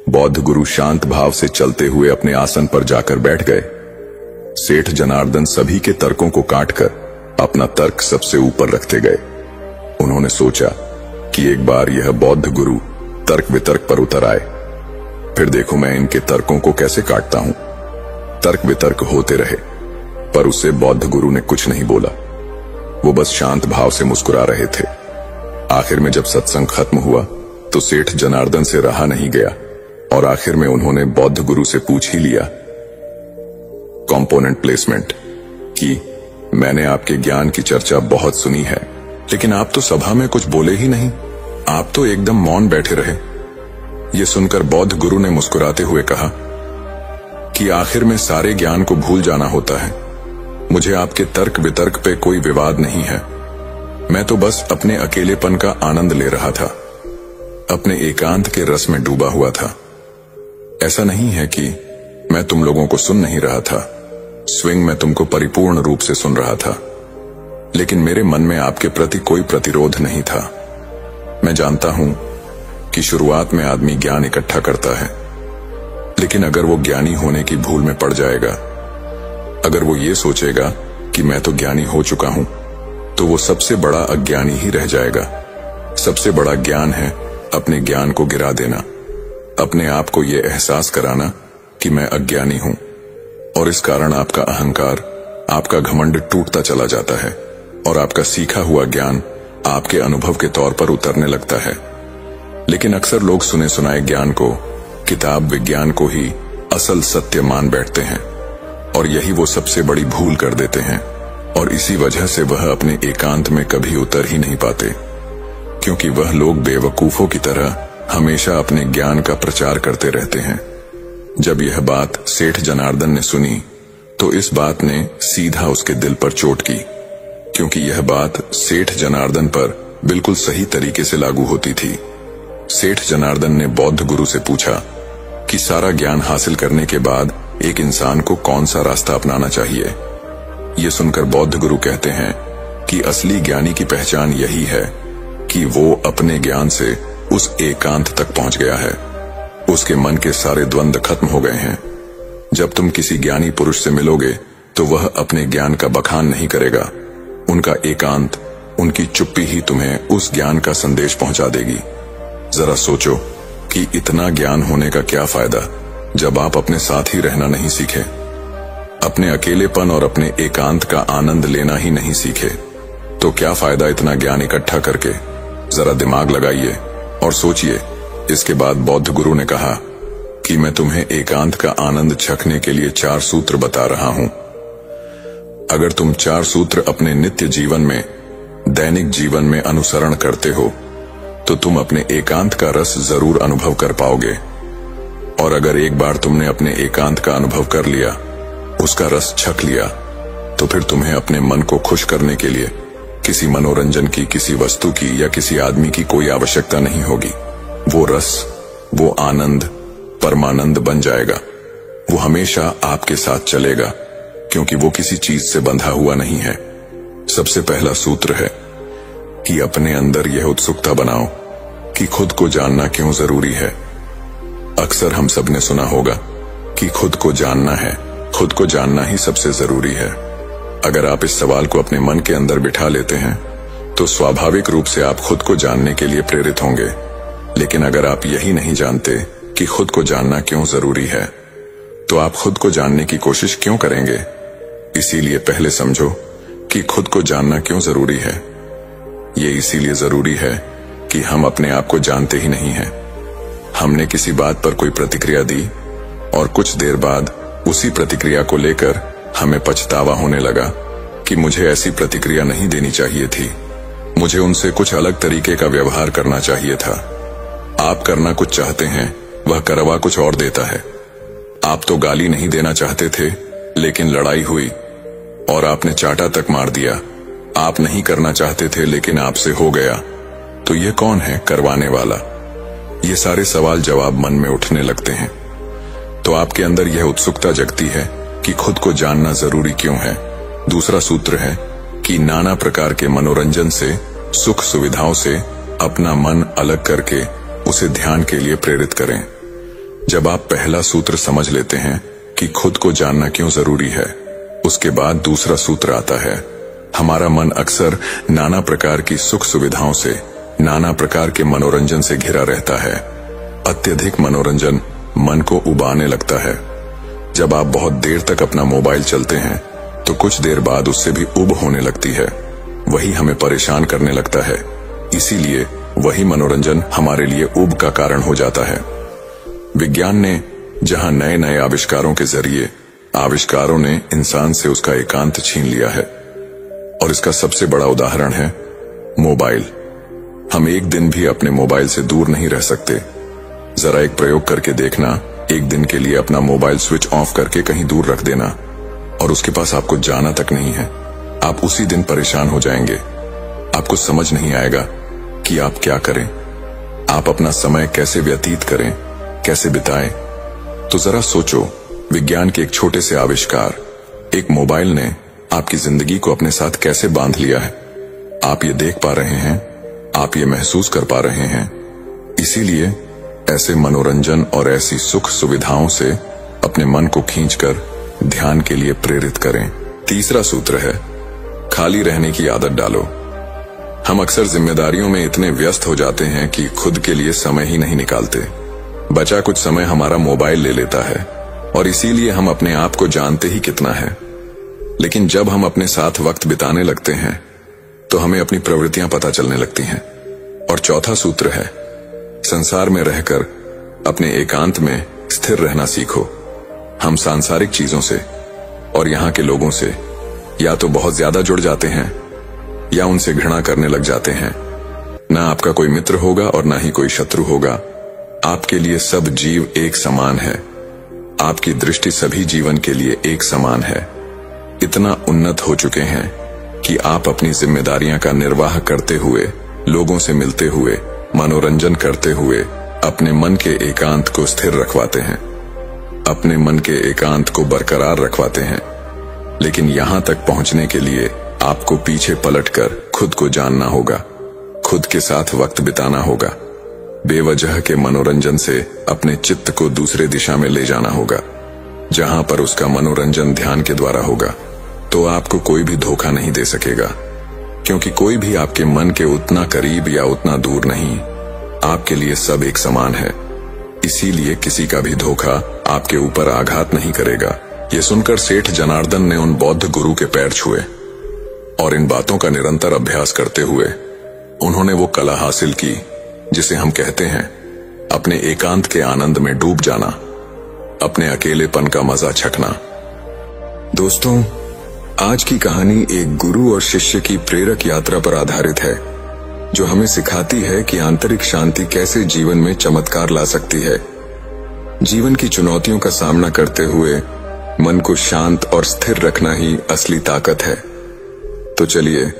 बौद्ध गुरु शांत भाव से चलते हुए अपने आसन पर जाकर बैठ गए। सेठ जनार्दन सभी के तर्कों को काटकर अपना तर्क सबसे ऊपर रखते गए। उन्होंने सोचा कि एक बार यह बौद्ध गुरु तर्क वितर्क पर उतर आए, फिर देखो मैं इनके तर्कों को कैसे काटता हूं। तर्क वितर्क होते रहे, पर उसे बौद्ध गुरु ने कुछ नहीं बोला। वो बस शांत भाव से मुस्कुरा रहे थे। आखिर में जब सत्संग खत्म हुआ तो सेठ जनार्दन से रहा नहीं गया और आखिर में उन्होंने बौद्ध गुरु से पूछ ही लिया, कंपोनेंट प्लेसमेंट, कि मैंने आपके ज्ञान की चर्चा बहुत सुनी है, लेकिन आप तो सभा में कुछ बोले ही नहीं, आप तो एकदम मौन बैठे रहे। ये सुनकर बौद्ध गुरु ने मुस्कुराते हुए कहा कि आखिर में सारे ज्ञान को भूल जाना होता है। मुझे आपके तर्क वितर्क पे कोई विवाद नहीं है। मैं तो बस अपने अकेलेपन का आनंद ले रहा था, अपने एकांत के रस में डूबा हुआ था। ऐसा नहीं है कि मैं तुम लोगों को सुन नहीं रहा था, स्विंग में तुमको परिपूर्ण रूप से सुन रहा था, लेकिन मेरे मन में आपके प्रति कोई प्रतिरोध नहीं था। मैं जानता हूं कि शुरुआत में आदमी ज्ञान इकट्ठा करता है, लेकिन अगर वो ज्ञानी होने की भूल में पड़ जाएगा, अगर वो ये सोचेगा कि मैं तो ज्ञानी हो चुका हूं, तो वो सबसे बड़ा अज्ञानी ही रह जाएगा। सबसे बड़ा ज्ञान है अपने ज्ञान को गिरा देना, अपने आप को ये एहसास कराना कि मैं अज्ञानी हूं, और इस कारण आपका अहंकार, आपका घमंड टूटता चला जाता है और आपका सीखा हुआ ज्ञान आपके अनुभव के तौर पर उतरने लगता है। लेकिन अक्सर लोग सुने सुनाए ज्ञान को, किताब विज्ञान को ही असल सत्य मान बैठते हैं, और यही वो सबसे बड़ी भूल कर देते हैं, और इसी वजह से वह अपने एकांत में कभी उतर ही नहीं पाते, क्योंकि वह लोग बेवकूफों की तरह हमेशा अपने ज्ञान का प्रचार करते रहते हैं। जब यह बात सेठ जनार्दन ने सुनी तो इस बात ने सीधा उसके दिल पर चोट की, क्योंकि यह बात सेठ जनार्दन पर बिल्कुल सही तरीके से लागू होती थी। सेठ जनार्दन ने बौद्ध गुरु से पूछा कि सारा ज्ञान हासिल करने के बाद एक इंसान को कौन सा रास्ता अपनाना चाहिए। ये सुनकर बौद्ध गुरु कहते हैं कि असली ज्ञानी की पहचान यही है कि वो अपने ज्ञान से उस एकांत तक पहुंच गया है, उसके मन के सारे द्वंद्व खत्म हो गए हैं। जब तुम किसी ज्ञानी पुरुष से मिलोगे तो वह अपने ज्ञान का बखान नहीं करेगा, उनका एकांत, उनकी चुप्पी ही तुम्हें उस ज्ञान का संदेश पहुंचा देगी। जरा सोचो कि इतना ज्ञान होने का क्या फायदा जब आप अपने साथ ही रहना नहीं सीखे, अपने अकेलेपन और अपने एकांत का आनंद लेना ही नहीं सीखे, तो क्या फायदा इतना ज्ञान इकट्ठा करके। जरा दिमाग लगाइए और सोचिए। इसके बाद बौद्ध गुरु ने कहा कि मैं तुम्हें एकांत का आनंद चखने के लिए 4 सूत्र बता रहा हूं। अगर तुम 4 सूत्र अपने नित्य जीवन में, दैनिक जीवन में अनुसरण करते हो तो तुम अपने एकांत का रस जरूर अनुभव कर पाओगे। और अगर एक बार तुमने अपने एकांत का अनुभव कर लिया, उसका रस छक लिया, तो फिर तुम्हें अपने मन को खुश करने के लिए किसी मनोरंजन की, किसी वस्तु की या किसी आदमी की कोई आवश्यकता नहीं होगी। वो रस, वो आनंद परमानंद बन जाएगा। वो हमेशा आपके साथ चलेगा, क्योंकि वो किसी चीज से बंधा हुआ नहीं है। सबसे पहला सूत्र है कि अपने अंदर यह उत्सुकता बनाओ कि खुद को जानना क्यों जरूरी है। अक्सर हम सब ने सुना होगा कि खुद को जानना है, खुद को जानना ही सबसे जरूरी है। अगर आप इस सवाल को अपने मन के अंदर बिठा लेते हैं तो स्वाभाविक रूप से आप खुद को जानने के लिए प्रेरित होंगे। लेकिन अगर आप यही नहीं जानते कि खुद को जानना क्यों जरूरी है, तो आप खुद को जानने की कोशिश क्यों करेंगे। इसीलिए पहले समझो कि खुद को जानना क्यों जरूरी है। ये इसीलिए जरूरी है कि हम अपने आप को जानते ही नहीं हैं। हमने किसी बात पर कोई प्रतिक्रिया दी और कुछ देर बाद उसी प्रतिक्रिया को लेकर हमें पछतावा होने लगा कि मुझे ऐसी प्रतिक्रिया नहीं देनी चाहिए थी, मुझे उनसे कुछ अलग तरीके का व्यवहार करना चाहिए था। आप करना कुछ चाहते हैं, वह करवा कुछ और देता है। आप तो गाली नहीं देना चाहते थे, लेकिन लड़ाई हुई और आपने चाटा तक मार दिया। आप नहीं करना चाहते थे, लेकिन आपसे हो गया। तो ये कौन है करवाने वाला? ये सारे सवाल जवाब मन में उठने लगते हैं। तो आपके अंदर यह उत्सुकता जगती है कि खुद को जानना जरूरी क्यों है। दूसरा सूत्र है कि नाना प्रकार के मनोरंजन से, सुख सुविधाओं से अपना मन अलग करके उसे ध्यान के लिए प्रेरित करें। जब आप पहला सूत्र समझ लेते हैं कि खुद को जानना क्यों जरूरी है, उसके बाद दूसरा सूत्र आता है। हमारा मन अक्सर नाना प्रकार की सुख सुविधाओं से, नाना प्रकार के मनोरंजन से घिरा रहता है। अत्यधिक मनोरंजन मन को उबाने लगता है। जब आप बहुत देर तक अपना मोबाइल चलते हैं तो कुछ देर बाद उससे भी उब होने लगती है। वही हमें परेशान करने लगता है। इसीलिए वही मनोरंजन हमारे लिए उब का कारण हो जाता है। विज्ञान ने जहां नए नए आविष्कारों के जरिए आविष्कारों ने इंसान से उसका एकांत छीन लिया है, और इसका सबसे बड़ा उदाहरण है मोबाइल। हम एक दिन भी अपने मोबाइल से दूर नहीं रह सकते। जरा एक प्रयोग करके देखना, एक दिन के लिए अपना मोबाइल स्विच ऑफ करके कहीं दूर रख देना और उसके पास आपको जाना तक नहीं है। आप उसी दिन परेशान हो जाएंगे। आपको समझ नहीं आएगा कि आप क्या करें, आप अपना समय कैसे व्यतीत करें, कैसे बिताएं। तो जरा सोचो, विज्ञान के एक छोटे से आविष्कार एक मोबाइल ने आपकी जिंदगी को अपने साथ कैसे बांध लिया है, आप ये देख पा रहे हैं, आप ये महसूस कर पा रहे हैं। इसीलिए ऐसे मनोरंजन और ऐसी सुख सुविधाओं से अपने मन को खींचकर ध्यान के लिए प्रेरित करें। तीसरा सूत्र है, खाली रहने की आदत डालो। हम अक्सर जिम्मेदारियों में इतने व्यस्त हो जाते हैं कि खुद के लिए समय ही नहीं निकालते। बचा कुछ समय हमारा मोबाइल ले लेता है और इसीलिए हम अपने आप को जानते ही कितना है। लेकिन जब हम अपने साथ वक्त बिताने लगते हैं तो हमें अपनी प्रवृत्तियां पता चलने लगती हैं। और चौथा सूत्र है, संसार में रहकर अपने एकांत में स्थिर रहना सीखो। हम सांसारिक चीजों से और यहाँ के लोगों से या तो बहुत ज्यादा जुड़ जाते हैं या उनसे घृणा करने लग जाते हैं। ना आपका कोई मित्र होगा और ना ही कोई शत्रु होगा। आपके लिए सब जीव एक समान है। आपकी दृष्टि सभी जीवन के लिए एक समान है। इतना उन्नत हो चुके हैं कि आप अपनी जिम्मेदारियां का निर्वाह करते हुए, लोगों से मिलते हुए, मनोरंजन करते हुए अपने मन के एकांत को स्थिर रखवाते हैं, अपने मन के एकांत को बरकरार रखवाते हैं। लेकिन यहां तक पहुंचने के लिए आपको पीछे पलटकर खुद को जानना होगा, खुद के साथ वक्त बिताना होगा। बेवजह के मनोरंजन से अपने चित्त को दूसरे दिशा में ले जाना होगा, जहां पर उसका मनोरंजन ध्यान के द्वारा होगा। तो आपको कोई भी धोखा नहीं दे सकेगा, क्योंकि कोई भी आपके मन के उतना करीब या उतना दूर नहीं। आपके लिए सब एक समान है। इसीलिए किसी का भी धोखा आपके ऊपर आघात नहीं करेगा। ये सुनकर सेठ जनार्दन ने उन बौद्ध गुरु के पैर छुए और इन बातों का निरंतर अभ्यास करते हुए उन्होंने वो कला हासिल की जिसे हम कहते हैं अपने एकांत के आनंद में डूब जाना, अपने अकेलेपन का मजा चखना। दोस्तों, आज की कहानी एक गुरु और शिष्य की प्रेरक यात्रा पर आधारित है, जो हमें सिखाती है कि आंतरिक शांति कैसे जीवन में चमत्कार ला सकती है। जीवन की चुनौतियों का सामना करते हुए मन को शांत और स्थिर रखना ही असली ताकत है। तो चलिए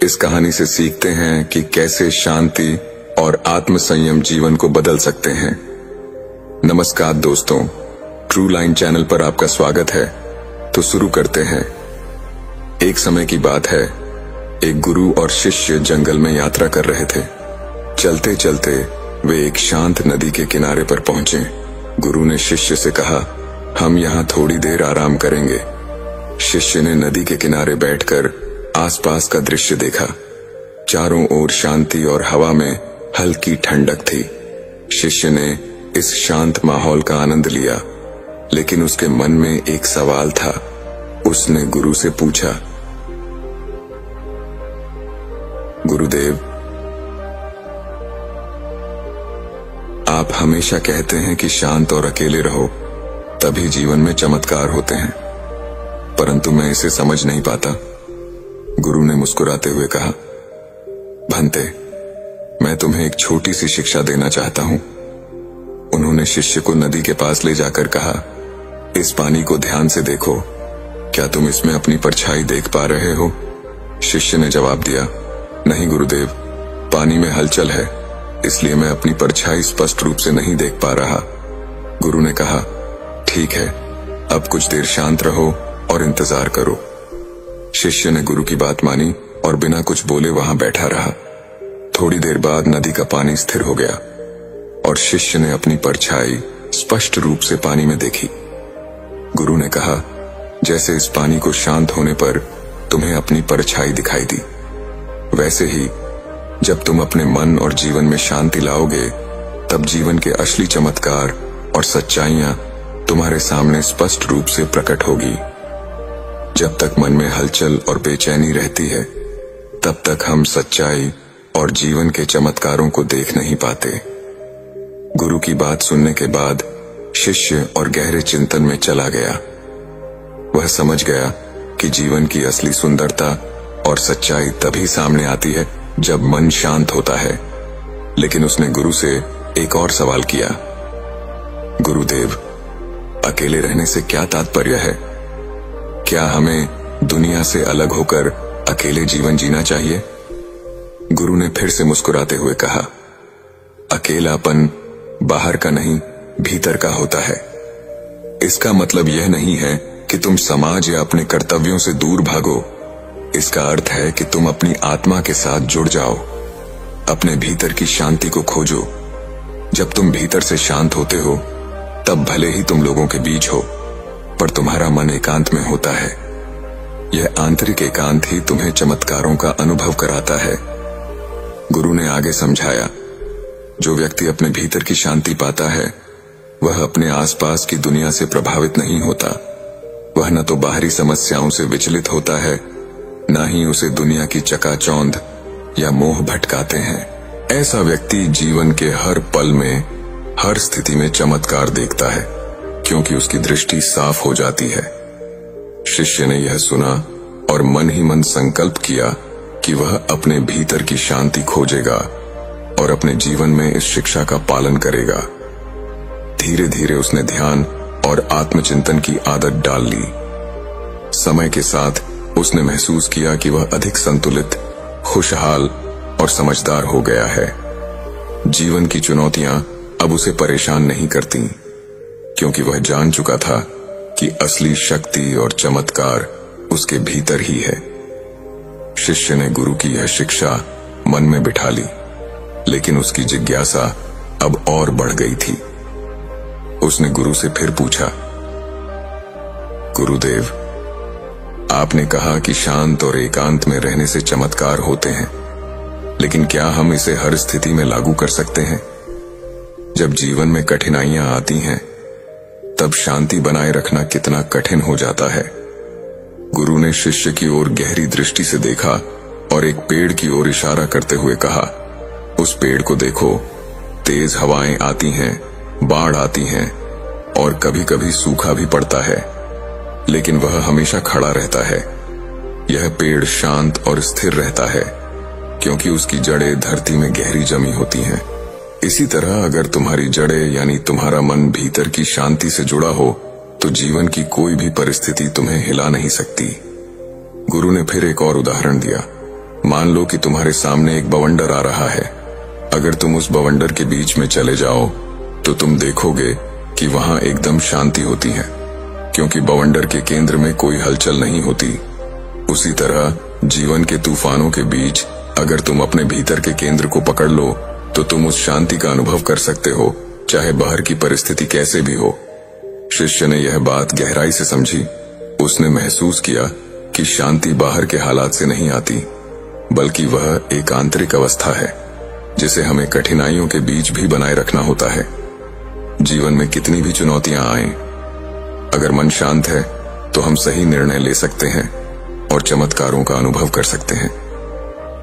इस कहानी से सीखते हैं कि कैसे शांति और आत्म संयम जीवन को बदल सकते हैं। नमस्कार दोस्तों, ट्रू लाइन चैनल पर आपका स्वागत है। तो शुरू करते हैं। एक समय की बात है, एक गुरु और शिष्य जंगल में यात्रा कर रहे थे। चलते चलते वे एक शांत नदी के किनारे पर पहुंचे। गुरु ने शिष्य से कहा, हम यहाँ थोड़ी देर आराम करेंगे। शिष्य ने नदी के किनारे बैठकर आसपास का दृश्य देखा। चारों ओर शांति और हवा में हल्की ठंडक थी। शिष्य ने इस शांत माहौल का आनंद लिया, लेकिन उसके मन में एक सवाल था। उसने गुरु से पूछा, गुरुदेव, आप हमेशा कहते हैं कि शांत और अकेले रहो, तभी जीवन में चमत्कार होते हैं, परंतु मैं इसे समझ नहीं पाता। गुरु ने मुस्कुराते हुए कहा, भंते, मैं तुम्हें एक छोटी सी शिक्षा देना चाहता हूं। उन्होंने शिष्य को नदी के पास ले जाकर कहा, इस पानी को ध्यान से देखो, क्या तुम इसमें अपनी परछाई देख पा रहे हो? शिष्य ने जवाब दिया, नहीं गुरुदेव, पानी में हलचल है, इसलिए मैं अपनी परछाई स्पष्ट रूप से नहीं देख पा रहा। गुरु ने कहा, ठीक है, अब कुछ देर शांत रहो और इंतजार करो। शिष्य ने गुरु की बात मानी और बिना कुछ बोले वहां बैठा रहा। थोड़ी देर बाद नदी का पानी स्थिर हो गया और शिष्य ने अपनी परछाई स्पष्ट रूप से पानी में देखी। गुरु ने कहा, जैसे इस पानी को शांत होने पर तुम्हें अपनी परछाई दिखाई दी, वैसे ही जब तुम अपने मन और जीवन में शांति लाओगे, तब जीवन के असली चमत्कार और सच्चाइयां तुम्हारे सामने स्पष्ट रूप से प्रकट होगी। जब तक मन में हलचल और बेचैनी रहती है, तब तक हम सच्चाई और जीवन के चमत्कारों को देख नहीं पाते। गुरु की बात सुनने के बाद शिष्य और गहरे चिंतन में चला गया। वह समझ गया कि जीवन की असली सुंदरता और सच्चाई तभी सामने आती है जब मन शांत होता है। लेकिन उसने गुरु से एक और सवाल किया, गुरुदेव, अकेले रहने से क्या तात्पर्य है? क्या हमें दुनिया से अलग होकर अकेले जीवन जीना चाहिए? गुरु ने फिर से मुस्कुराते हुए कहा, अकेलापन बाहर का नहीं, भीतर का होता है। इसका मतलब यह नहीं है कि तुम समाज या अपने कर्तव्यों से दूर भागो। इसका अर्थ है कि तुम अपनी आत्मा के साथ जुड़ जाओ, अपने भीतर की शांति को खोजो। जब तुम भीतर से शांत होते हो तब भले ही तुम लोगों के बीच हो, पर तुम्हारा मन एकांत में होता है। यह आंतरिक एकांत ही तुम्हें चमत्कारों का अनुभव कराता है। गुरु ने आगे समझाया, जो व्यक्ति अपने भीतर की शांति पाता है वह अपने आसपास की दुनिया से प्रभावित नहीं होता। वह न तो बाहरी समस्याओं से विचलित होता है, न ही उसे दुनिया की चकाचौंध या मोह भटकाते हैं। ऐसा व्यक्ति जीवन के हर पल में, हर स्थिति में चमत्कार देखता है, क्योंकि उसकी दृष्टि साफ हो जाती है। शिष्य ने यह सुना और मन ही मन संकल्प किया कि वह अपने भीतर की शांति खोजेगा और अपने जीवन में इस शिक्षा का पालन करेगा। धीरे धीरे उसने ध्यान और आत्मचिंतन की आदत डाल ली। समय के साथ उसने महसूस किया कि वह अधिक संतुलित, खुशहाल और समझदार हो गया है। जीवन की चुनौतियां अब उसे परेशान नहीं करती, क्योंकि वह जान चुका था कि असली शक्ति और चमत्कार उसके भीतर ही है। शिष्य ने गुरु की यह शिक्षा मन में बिठा ली, लेकिन उसकी जिज्ञासा अब और बढ़ गई थी। उसने गुरु से फिर पूछा, गुरुदेव, आपने कहा कि शांत और एकांत में रहने से चमत्कार होते हैं, लेकिन क्या हम इसे हर स्थिति में लागू कर सकते हैं? जब जीवन में कठिनाइयां आती हैं, तब शांति बनाए रखना कितना कठिन हो जाता है। गुरु ने शिष्य की ओर गहरी दृष्टि से देखा और एक पेड़ की ओर इशारा करते हुए कहा, उस पेड़ को देखो, तेज हवाएं आती हैं, बाढ़ आती हैं और कभी कभी सूखा भी पड़ता है, लेकिन वह हमेशा खड़ा रहता है। यह पेड़ शांत और स्थिर रहता है, क्योंकि उसकी जड़ें धरती में गहरी जमी होती हैं। इसी तरह अगर तुम्हारी जड़ें यानी तुम्हारा मन भीतर की शांति से जुड़ा हो, तो जीवन की कोई भी परिस्थिति तुम्हें हिला नहीं सकती। गुरु ने फिर एक और उदाहरण दिया। मान लो कि तुम्हारे सामने एक बवंडर आ रहा है। अगर तुम उस बवंडर के बीच में चले जाओ तो तुम देखोगे कि वहां एकदम शांति होती है, क्योंकि बवंडर के केंद्र में कोई हलचल नहीं होती। उसी तरह जीवन के तूफानों के बीच अगर तुम अपने भीतर के केंद्र को पकड़ लो तो तुम उस शांति का अनुभव कर सकते हो, चाहे बाहर की परिस्थिति कैसे भी हो। शिष्य ने यह बात गहराई से समझी। उसने महसूस किया कि शांति बाहर के हालात से नहीं आती, बल्कि वह एक आंतरिक अवस्था है जिसे हमें कठिनाइयों के बीच भी बनाए रखना होता है। जीवन में कितनी भी चुनौतियां आएं, अगर मन शांत है तो हम सही निर्णय ले सकते हैं और चमत्कारों का अनुभव कर सकते हैं।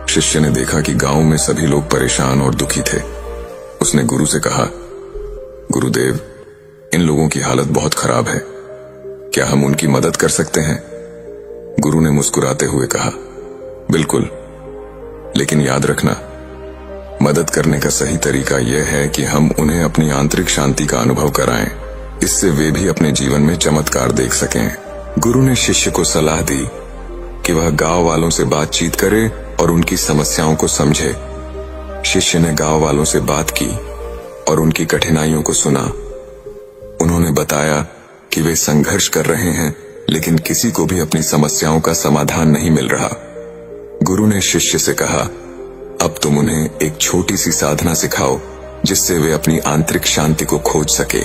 शिष्य ने देखा कि गांव में सभी लोग परेशान और दुखी थे। उसने गुरु से कहा, गुरुदेव, इन लोगों की हालत बहुत खराब है, क्या हम उनकी मदद कर सकते हैं? गुरु ने मुस्कुराते हुए कहा, बिल्कुल, लेकिन याद रखना, मदद करने का सही तरीका यह है कि हम उन्हें अपनी आंतरिक शांति का अनुभव कराएं, इससे वे भी अपने जीवन में चमत्कार देख सकें। गुरु ने शिष्य को सलाह दी कि वह गांव वालों से बातचीत करे और उनकी समस्याओं को समझे। शिष्य ने गांव वालों से बात की और उनकी कठिनाइयों को सुना। उन्होंने बताया कि वे संघर्ष कर रहे हैं, लेकिन किसी को भी अपनी समस्याओं का समाधान नहीं मिल रहा। गुरु ने शिष्य से कहा, अब तुम उन्हें एक छोटी सी साधना सिखाओ जिससे वे अपनी आंतरिक शांति को खोज सके।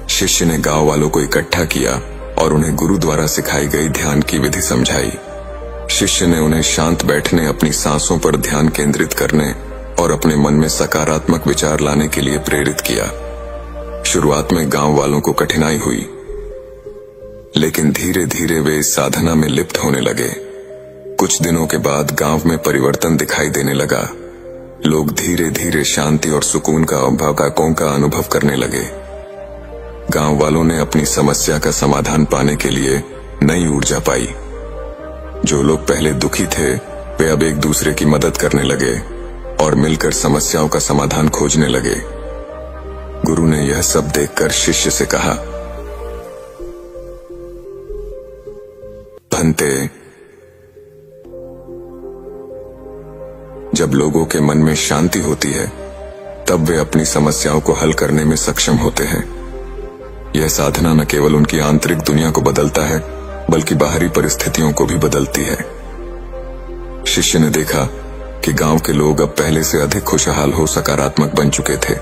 शिष्य ने गांव वालों को इकट्ठा किया और उन्हें गुरु द्वारा सिखाई गई ध्यान की विधि समझाई। शिष्य ने उन्हें शांत बैठने, अपनी सांसों पर ध्यान केंद्रित करने और अपने मन में सकारात्मक विचार लाने के लिए प्रेरित किया। शुरुआत में गांव वालों को कठिनाई हुई, लेकिन धीरे धीरे वे इस साधना में लिप्त होने लगे। कुछ दिनों के बाद गांव में परिवर्तन दिखाई देने लगा। लोग धीरे धीरे शांति और सुकून का अनुभव करने लगे। गांव वालों ने अपनी समस्या का समाधान पाने के लिए नई ऊर्जा पाई। जो लोग पहले दुखी थे, वे अब एक दूसरे की मदद करने लगे और मिलकर समस्याओं का समाधान खोजने लगे। गुरु ने यह सब देखकर शिष्य से कहा, भंते, जब लोगों के मन में शांति होती है, तब वे अपनी समस्याओं को हल करने में सक्षम होते हैं। यह साधना न केवल उनकी आंतरिक दुनिया को बदलता है बल्कि बाहरी परिस्थितियों को भी बदलती है। शिष्य ने देखा कि गांव के लोग अब पहले से अधिक खुशहाल हो सकारात्मक बन चुके थे।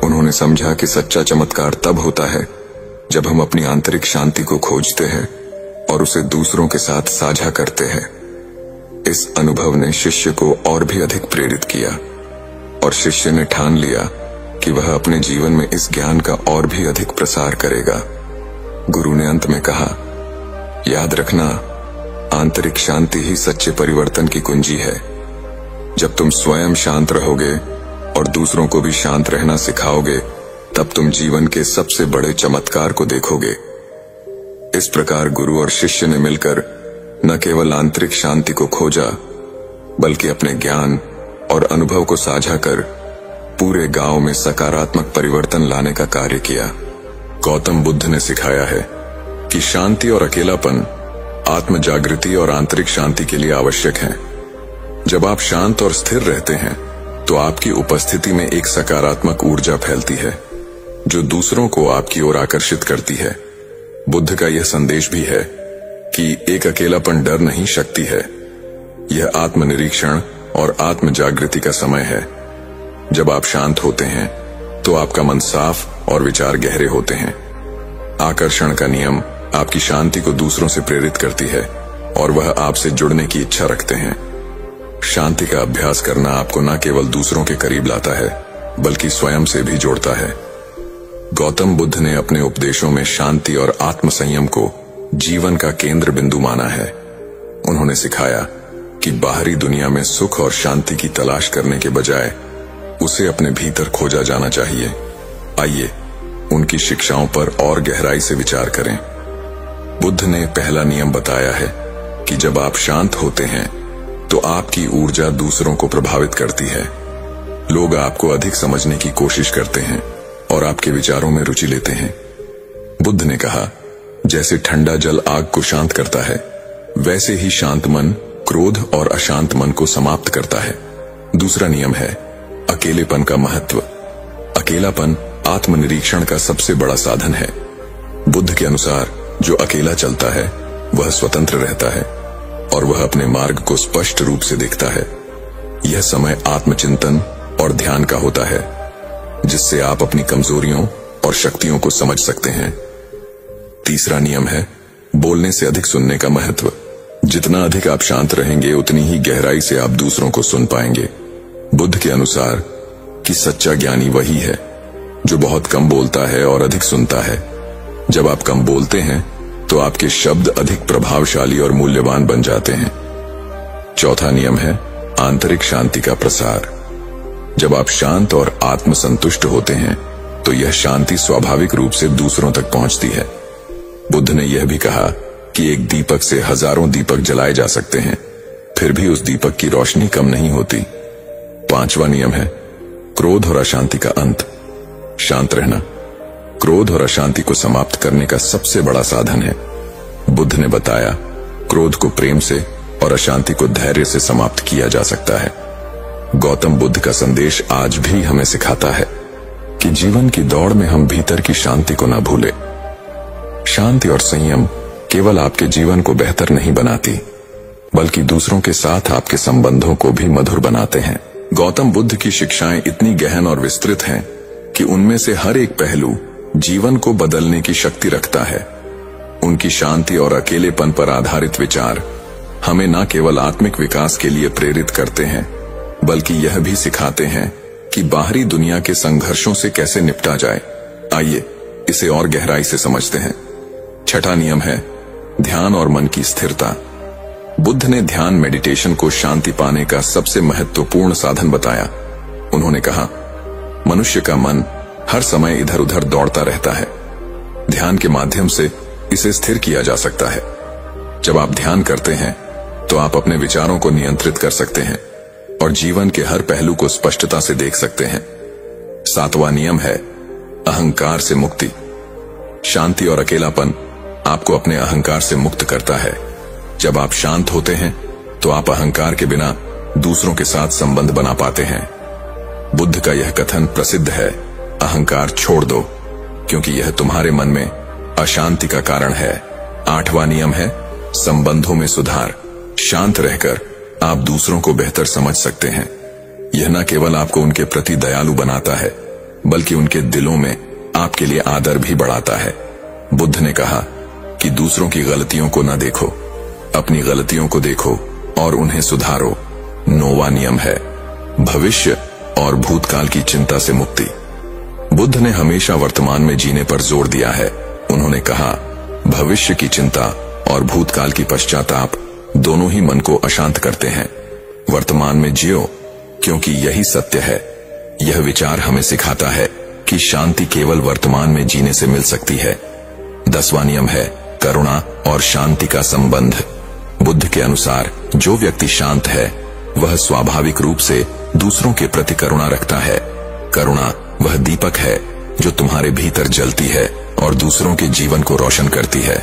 उन्होंने समझा कि सच्चा चमत्कार तब होता है जब हम अपनी आंतरिक शांति को खोजते हैं और उसे दूसरों के साथ साझा करते हैं। इस अनुभव ने शिष्य को और भी अधिक प्रेरित किया और शिष्य ने ठान लिया कि वह अपने जीवन में इस ज्ञान का और भी अधिक प्रसार करेगा। गुरु ने अंत में कहा, याद रखना, आंतरिक शांति ही सच्चे परिवर्तन की कुंजी है। जब तुम स्वयं शांत रहोगे और दूसरों को भी शांत रहना सिखाओगे, तब तुम जीवन के सबसे बड़े चमत्कार को देखोगे। इस प्रकार गुरु और शिष्य ने मिलकर न केवल आंतरिक शांति को खोजा, बल्कि अपने ज्ञान और अनुभव को साझा कर पूरे गांव में सकारात्मक परिवर्तन लाने का कार्य किया। गौतम बुद्ध ने सिखाया है कि शांति और अकेलापन आत्म जागृति और आंतरिक शांति के लिए आवश्यक है। जब आप शांत और स्थिर रहते हैं तो आपकी उपस्थिति में एक सकारात्मक ऊर्जा फैलती है जो दूसरों को आपकी ओर आकर्षित करती है। बुद्ध का यह संदेश भी है कि एक अकेलापन डर नहीं, शक्ति है। यह आत्मनिरीक्षण और आत्म जागृति का समय है। जब आप शांत होते हैं तो आपका मन साफ और विचार गहरे होते हैं। आकर्षण का नियम आपकी शांति को दूसरों से प्रेरित करती है और वह आपसे जुड़ने की इच्छा रखते हैं। शांति का अभ्यास करना आपको न केवल दूसरों के करीब लाता है बल्कि स्वयं से भी जोड़ता है। गौतम बुद्ध ने अपने उपदेशों में शांति और आत्म संयम को जीवन का केंद्र बिंदु माना है। उन्होंने सिखाया कि बाहरी दुनिया में सुख और शांति की तलाश करने के बजाय उसे अपने भीतर खोजा जाना चाहिए। आइए उनकी शिक्षाओं पर और गहराई से विचार करें। बुद्ध ने पहला नियम बताया है कि जब आप शांत होते हैं तो आपकी ऊर्जा दूसरों को प्रभावित करती है। लोग आपको अधिक समझने की कोशिश करते हैं और आपके विचारों में रुचि लेते हैं। बुद्ध ने कहा, जैसे ठंडा जल आग को शांत करता है, वैसे ही शांत मन क्रोध और अशांत मन को समाप्त करता है। दूसरा नियम है अकेलेपन का महत्व। अकेलापन आत्मनिरीक्षण का सबसे बड़ा साधन है। बुद्ध के अनुसार जो अकेला चलता है वह स्वतंत्र रहता है और वह अपने मार्ग को स्पष्ट रूप से देखता है। यह समय आत्मचिंतन और ध्यान का होता है, जिससे आप अपनी कमजोरियों और शक्तियों को समझ सकते हैं। तीसरा नियम है बोलने से अधिक सुनने का महत्व। जितना अधिक आप शांत रहेंगे उतनी ही गहराई से आप दूसरों को सुन पाएंगे। बुद्ध के अनुसार कि सच्चा ज्ञानी वही है जो बहुत कम बोलता है और अधिक सुनता है। जब आप कम बोलते हैं तो आपके शब्द अधिक प्रभावशाली और मूल्यवान बन जाते हैं। चौथा नियम है आंतरिक शांति का प्रसार। जब आप शांत और आत्मसंतुष्ट होते हैं तो यह शांति स्वाभाविक रूप से दूसरों तक पहुंचती है। बुद्ध ने यह भी कहा कि एक दीपक से हजारों दीपक जलाए जा सकते हैं, फिर भी उस दीपक की रोशनी कम नहीं होती। पांचवा नियम है क्रोध और अशांति का अंत। शांत रहना क्रोध और अशांति को समाप्त करने का सबसे बड़ा साधन है। बुद्ध ने बताया, क्रोध को प्रेम से और अशांति को धैर्य से समाप्त किया जा सकता है। गौतम बुद्ध का संदेश आज भी हमें सिखाता है कि जीवन की दौड़ में हम भीतर की शांति को न भूलें। शांति और संयम केवल आपके जीवन को बेहतर नहीं बनाती, बल्कि दूसरों के साथ आपके संबंधों को भी मधुर बनाते हैं। गौतम बुद्ध की शिक्षाएं इतनी गहन और विस्तृत हैं कि उनमें से हर एक पहलू जीवन को बदलने की शक्ति रखता है। उनकी शांति और अकेलेपन पर आधारित विचार हमें न केवल आत्मिक विकास के लिए प्रेरित करते हैं, बल्कि यह भी सिखाते हैं कि बाहरी दुनिया के संघर्षों से कैसे निपटा जाए। आइए इसे और गहराई से समझते हैं। छठा नियम है ध्यान और मन की स्थिरता। बुद्ध ने ध्यान मेडिटेशन को शांति पाने का सबसे महत्वपूर्ण साधन बताया। उन्होंने कहा, मनुष्य का मन हर समय इधर उधर दौड़ता रहता है। ध्यान के माध्यम से इसे स्थिर किया जा सकता है। जब आप ध्यान करते हैं तो आप अपने विचारों को नियंत्रित कर सकते हैं और जीवन के हर पहलू को स्पष्टता से देख सकते हैं। सातवां नियम है अहंकार से मुक्ति। शांति और अकेलापन आपको अपने अहंकार से मुक्त करता है। जब आप शांत होते हैं तो आप अहंकार के बिना दूसरों के साथ संबंध बना पाते हैं। बुद्ध का यह कथन प्रसिद्ध है, अहंकार छोड़ दो क्योंकि यह तुम्हारे मन में अशांति का कारण है। 8वां नियम है संबंधों में सुधार। शांत रहकर आप दूसरों को बेहतर समझ सकते हैं। यह न केवल आपको उनके प्रति दयालु बनाता है, बल्कि उनके दिलों में आपके लिए आदर भी बढ़ाता है। बुद्ध ने कहा कि दूसरों की गलतियों को न देखो, अपनी गलतियों को देखो और उन्हें सुधारो। 9वां नियम है भविष्य और भूतकाल की चिंता से मुक्ति। बुद्ध ने हमेशा वर्तमान में जीने पर जोर दिया है। उन्होंने कहा भविष्य की चिंता और भूतकाल की पश्चाताप दोनों ही मन को अशांत करते हैं। वर्तमान में जियो, क्योंकि यही सत्य है। यह विचार हमें सिखाता है कि शांति केवल वर्तमान में जीने से मिल सकती है। 10वां नियम है करुणा और शांति का संबंध। बुद्ध के अनुसार जो व्यक्ति शांत है वह स्वाभाविक रूप से दूसरों के प्रति करुणा रखता है। करुणा वह दीपक है जो तुम्हारे भीतर जलती है और दूसरों के जीवन को रोशन करती है।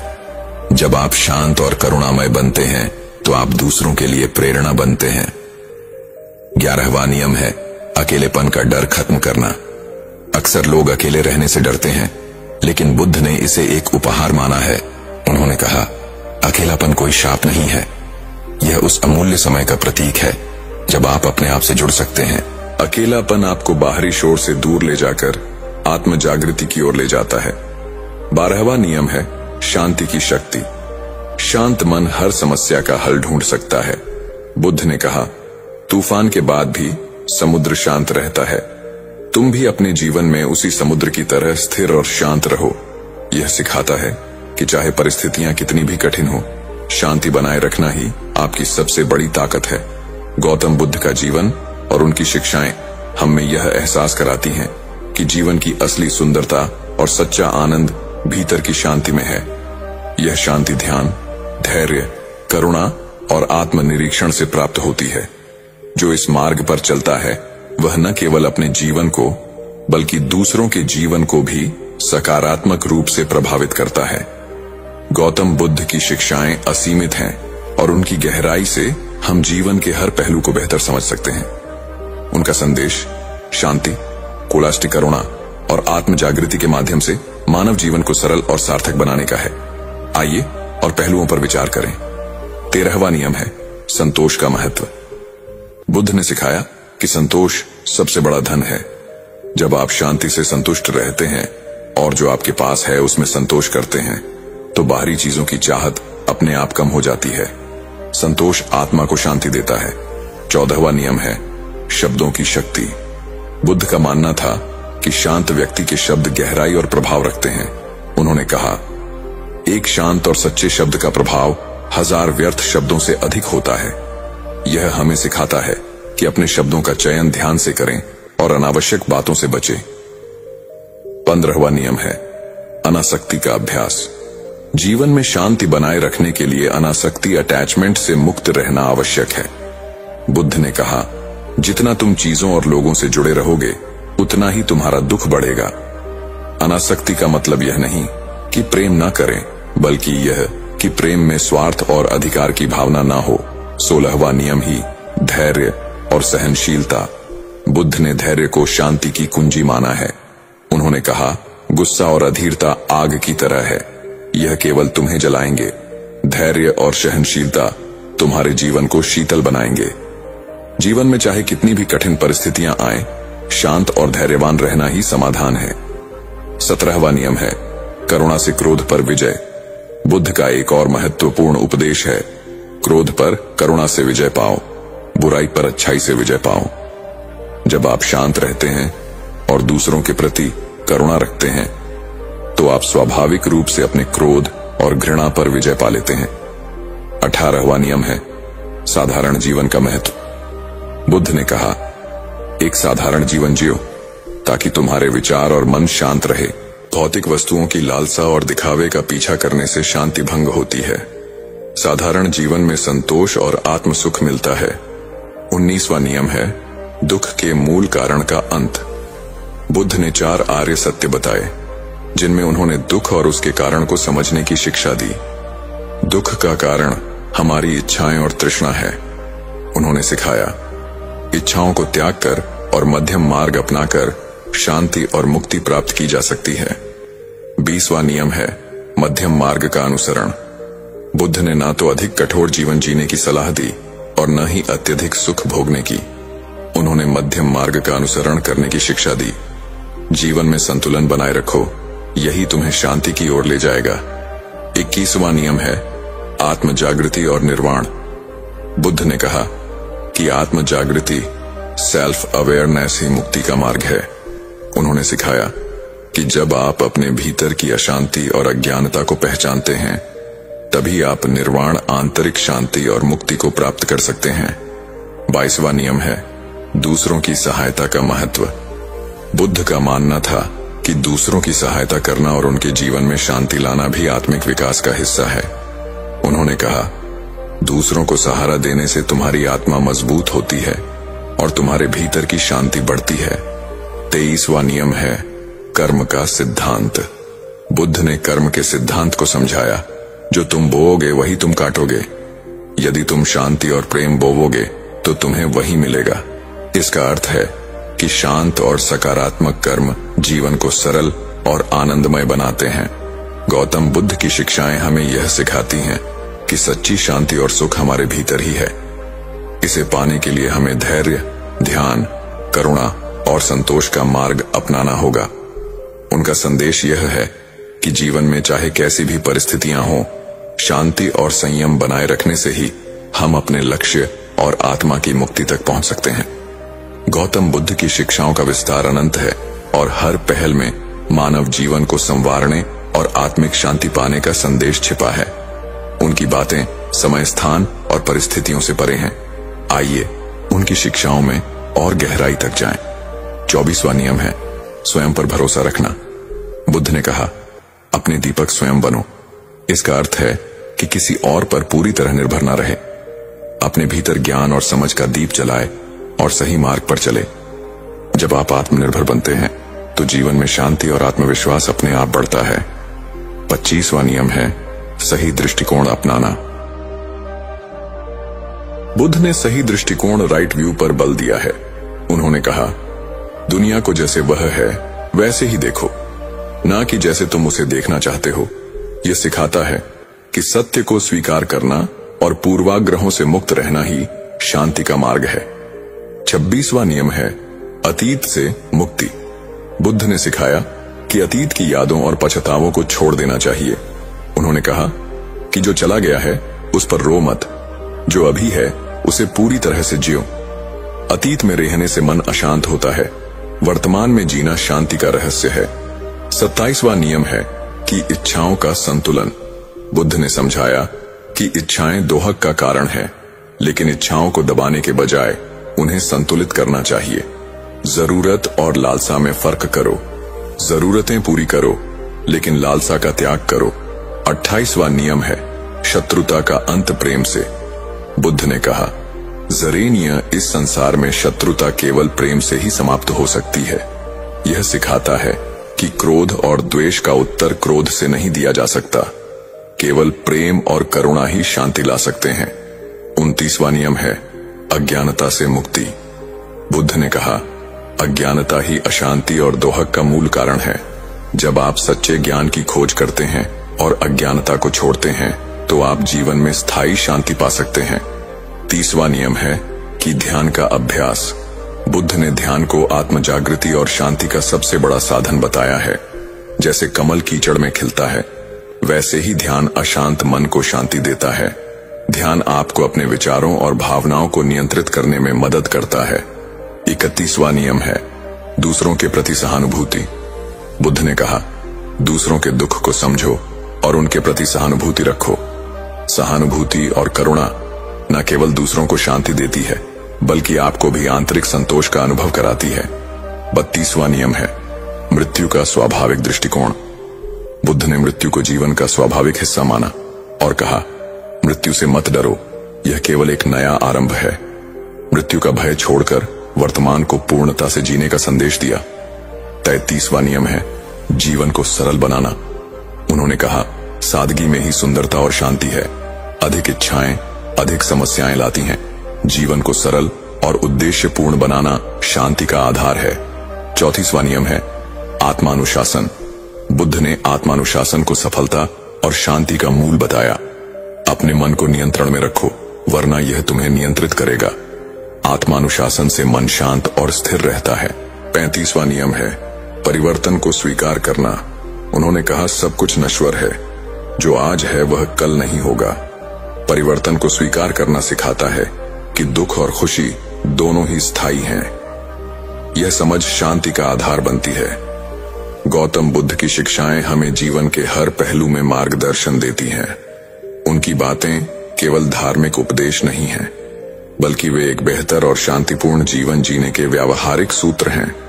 जब आप शांत और करुणामय बनते हैं तो आप दूसरों के लिए प्रेरणा बनते हैं। 11वां नियम है अकेलेपन का डर खत्म करना। अक्सर लोग अकेले रहने से डरते हैं, लेकिन बुद्ध ने इसे एक उपहार माना है। उन्होंने कहा अकेलापन कोई शाप नहीं है, यह उस अमूल्य समय का प्रतीक है जब आप अपने आप से जुड़ सकते हैं। अकेलापन आपको बाहरी शोर से दूर ले जाकर आत्म जागृति की ओर ले जाता है। 12वां नियम है शांति की शक्ति। शांत मन हर समस्या का हल ढूंढ सकता है। बुद्ध ने कहा तूफान के बाद भी समुद्र शांत रहता है। तुम भी अपने जीवन में उसी समुद्र की तरह स्थिर और शांत रहो। यह सिखाता है कि चाहे परिस्थितियां कितनी भी कठिन हो, शांति बनाए रखना ही आपकी सबसे बड़ी ताकत है। गौतम बुद्ध का जीवन और उनकी शिक्षाएं हमें यह एहसास कराती हैं कि जीवन की असली सुंदरता और सच्चा आनंद भीतर की शांति में है। यह शांति ध्यान, धैर्य, करुणा और आत्मनिरीक्षण से प्राप्त होती है। जो इस मार्ग पर चलता है वह न केवल अपने जीवन को बल्कि दूसरों के जीवन को भी सकारात्मक रूप से प्रभावित करता है। गौतम बुद्ध की शिक्षाएं असीमित हैं और उनकी गहराई से हम जीवन के हर पहलू को बेहतर समझ सकते हैं। उनका संदेश शांति, कोलास्टिक करुणा और आत्म जागृति के माध्यम से मानव जीवन को सरल और सार्थक बनाने का है। आइए और पहलुओं पर विचार करें। 13वां नियम है संतोष का महत्व। बुद्ध ने सिखाया कि संतोष सबसे बड़ा धन है। जब आप शांति से संतुष्ट रहते हैं और जो आपके पास है उसमें संतोष करते हैं, तो बाहरी चीजों की चाहत अपने आप कम हो जाती है। संतोष आत्मा को शांति देता है। 14वां नियम है शब्दों की शक्ति। बुद्ध का मानना था कि शांत व्यक्ति के शब्द गहराई और प्रभाव रखते हैं। उन्होंने कहा एक शांत और सच्चे शब्द का प्रभाव 1000 व्यर्थ शब्दों से अधिक होता है। यह हमें सिखाता है कि अपने शब्दों का चयन ध्यान से करें और अनावश्यक बातों से बचें। 15वां नियम है अनासक्ति का अभ्यास। जीवन में शांति बनाए रखने के लिए अनासक्ति अटैचमेंट से मुक्त रहना आवश्यक है। बुद्ध ने कहा जितना तुम चीजों और लोगों से जुड़े रहोगे उतना ही तुम्हारा दुख बढ़ेगा। अनासक्ति का मतलब यह नहीं कि प्रेम ना करें, बल्कि यह कि प्रेम में स्वार्थ और अधिकार की भावना ना हो। 16वां नियम ही धैर्य और सहनशीलता। बुद्ध ने धैर्य को शांति की कुंजी माना है। उन्होंने कहा गुस्सा और अधीरता आग की तरह है, यह केवल तुम्हें जलाएंगे। धैर्य और सहनशीलता तुम्हारे जीवन को शीतल बनाएंगे। जीवन में चाहे कितनी भी कठिन परिस्थितियां आए, शांत और धैर्यवान रहना ही समाधान है। 17वां नियम है करुणा से क्रोध पर विजय। बुद्ध का एक और महत्वपूर्ण उपदेश है क्रोध पर करुणा से विजय पाओ, बुराई पर अच्छाई से विजय पाओ। जब आप शांत रहते हैं और दूसरों के प्रति करुणा रखते हैं तो आप स्वाभाविक रूप से अपने क्रोध और घृणा पर विजय पा लेते हैं। 18वां नियम है साधारण जीवन का महत्व। बुद्ध ने कहा एक साधारण जीवन जियो ताकि तुम्हारे विचार और मन शांत रहे। भौतिक वस्तुओं की लालसा और दिखावे का पीछा करने से शांति भंग होती है। साधारण जीवन में संतोष और आत्म सुख मिलता है। 19वां नियम है दुख के मूल कारण का अंत। बुद्ध ने 4 आर्य सत्य बताए जिनमें उन्होंने दुख और उसके कारण को समझने की शिक्षा दी। दुख का कारण हमारी इच्छाएं और तृष्णा है। उन्होंने सिखाया इच्छाओं को त्याग कर और मध्यम मार्ग अपनाकर शांति और मुक्ति प्राप्त की जा सकती है। 20वां नियम है मध्यम मार्ग का अनुसरण। बुद्ध ने ना तो अधिक कठोर जीवन जीने की सलाह दी और न ही अत्यधिक सुख भोगने की। उन्होंने मध्यम मार्ग का अनुसरण करने की शिक्षा दी। जीवन में संतुलन बनाए रखो, यही तुम्हें शांति की ओर ले जाएगा। 21वां नियम है आत्म जागृति और निर्वाण। बुद्ध ने कहा कि आत्म जागृति, सेल्फ अवेयरनेस ही मुक्ति का मार्ग है। उन्होंने सिखाया कि जब आप अपने भीतर की अशांति और अज्ञानता को पहचानते हैं, तभी आप निर्वाण, आंतरिक शांति और मुक्ति को प्राप्त कर सकते हैं। 22वां नियम है दूसरों की सहायता का महत्व। बुद्ध का मानना था कि दूसरों की सहायता करना और उनके जीवन में शांति लाना भी आत्मिक विकास का हिस्सा है। उन्होंने कहा, दूसरों को सहारा देने से तुम्हारी आत्मा मजबूत होती है और तुम्हारे भीतर की शांति बढ़ती है। 23वां नियम है कर्म का सिद्धांत। बुद्ध ने कर्म के सिद्धांत को समझाया, जो तुम बोओगे वही तुम काटोगे। यदि तुम शांति और प्रेम बोवोगे तो तुम्हें वही मिलेगा। इसका अर्थ है कि शांत और सकारात्मक कर्म जीवन को सरल और आनंदमय बनाते हैं। गौतम बुद्ध की शिक्षाएं हमें यह सिखाती हैं कि सच्ची शांति और सुख हमारे भीतर ही है। इसे पाने के लिए हमें धैर्य, ध्यान, करुणा और संतोष का मार्ग अपनाना होगा। उनका संदेश यह है कि जीवन में चाहे कैसी भी परिस्थितियां हों, शांति और संयम बनाए रखने से ही हम अपने लक्ष्य और आत्मा की मुक्ति तक पहुंच सकते हैं। गौतम बुद्ध की शिक्षाओं का विस्तार अनंत है और हर पहल में मानव जीवन को संवारने और आत्मिक शांति पाने का संदेश छिपा है। उनकी बातें समय, स्थान और परिस्थितियों से परे हैं। आइए उनकी शिक्षाओं में और गहराई तक जाएं। 24वां नियम है स्वयं पर भरोसा रखना। बुद्ध ने कहा, अपने दीपक स्वयं बनो। इसका अर्थ है कि किसी और पर पूरी तरह निर्भर न रहे। अपने भीतर ज्ञान और समझ का दीप जलाए और सही मार्ग पर चले। जब आप आत्मनिर्भर बनते हैं तो जीवन में शांति और आत्मविश्वास अपने आप बढ़ता है। 25वां नियम है सही दृष्टिकोण अपनाना। बुद्ध ने सही दृष्टिकोण, राइट व्यू पर बल दिया है। उन्होंने कहा, दुनिया को जैसे वह है वैसे ही देखो, ना कि जैसे तुम उसे देखना चाहते हो। यह सिखाता है कि सत्य को स्वीकार करना और पूर्वाग्रहों से मुक्त रहना ही शांति का मार्ग है। 26वां नियम है अतीत से मुक्ति। बुद्ध ने सिखाया कि अतीत की यादों और पछतावों को छोड़ देना चाहिए। उन्होंने कहा कि जो चला गया है उस पर रो मत, जो अभी है उसे पूरी तरह से जियो। अतीत में रहने से मन अशांत होता है, वर्तमान में जीना शांति का रहस्य है। 27वां नियम है कि इच्छाओं का संतुलन। बुद्ध ने समझाया कि इच्छाएं दोहक का कारण है, लेकिन इच्छाओं को दबाने के बजाय उन्हें संतुलित करना चाहिए। जरूरत और लालसा में फर्क करो। जरूरतें पूरी करो, लेकिन लालसा का त्याग करो। 28वां नियम है शत्रुता का अंत प्रेम से। बुद्ध ने कहा, जरेनिया, इस संसार में शत्रुता केवल प्रेम से ही समाप्त हो सकती है। यह सिखाता है कि क्रोध और द्वेष का उत्तर क्रोध से नहीं दिया जा सकता। केवल प्रेम और करुणा ही शांति ला सकते हैं। 29वां नियम है अज्ञानता से मुक्ति। बुद्ध ने कहा, अज्ञानता ही अशांति और दोहक का मूल कारण है। जब आप सच्चे ज्ञान की खोज करते हैं और अज्ञानता को छोड़ते हैं तो आप जीवन में स्थायी शांति पा सकते हैं। 30वां नियम है कि ध्यान का अभ्यास। बुद्ध ने ध्यान को आत्म जागृति और शांति का सबसे बड़ा साधन बताया है। जैसे कमल कीचड़ में खिलता है, वैसे ही ध्यान अशांत मन को शांति देता है। ध्यान आपको अपने विचारों और भावनाओं को नियंत्रित करने में मदद करता है। 31वां नियम है दूसरों के प्रति सहानुभूति। बुद्ध ने कहा, दूसरों के दुख को समझो और उनके प्रति सहानुभूति रखो। सहानुभूति और करुणा न केवल दूसरों को शांति देती है, बल्कि आपको भी आंतरिक संतोष का अनुभव कराती है। 32वां नियम है मृत्यु का स्वाभाविक दृष्टिकोण। बुद्ध ने मृत्यु को जीवन का स्वाभाविक हिस्सा माना और कहा, मृत्यु से मत डरो, यह केवल एक नया आरंभ है। मृत्यु का भय छोड़कर वर्तमान को पूर्णता से जीने का संदेश दिया। 33वां नियम है जीवन को सरल बनाना। उन्होंने कहा, सादगी में ही सुंदरता और शांति है। अधिक इच्छाएं अधिक समस्याएं लाती हैं। जीवन को सरल और उद्देश्यपूर्ण बनाना शांति का आधार है। 34वां नियम है आत्मानुशासन। बुद्ध ने आत्मानुशासन को सफलता और शांति का मूल बताया। अपने मन को नियंत्रण में रखो, वरना यह तुम्हें नियंत्रित करेगा। आत्मानुशासन से मन शांत और स्थिर रहता है। 35वां नियम है परिवर्तन को स्वीकार करना। उन्होंने कहा सब कुछ नश्वर है, जो आज है वह कल नहीं होगा। परिवर्तन को स्वीकार करना सिखाता है कि दुख और खुशी दोनों ही स्थायी हैं। यह समझ शांति का आधार बनती है। गौतम बुद्ध की शिक्षाएं हमें जीवन के हर पहलू में मार्गदर्शन देती हैं। उनकी बातें केवल धार्मिक उपदेश नहीं हैं, बल्कि वे एक बेहतर और शांतिपूर्ण जीवन जीने के व्यावहारिक सूत्र हैं।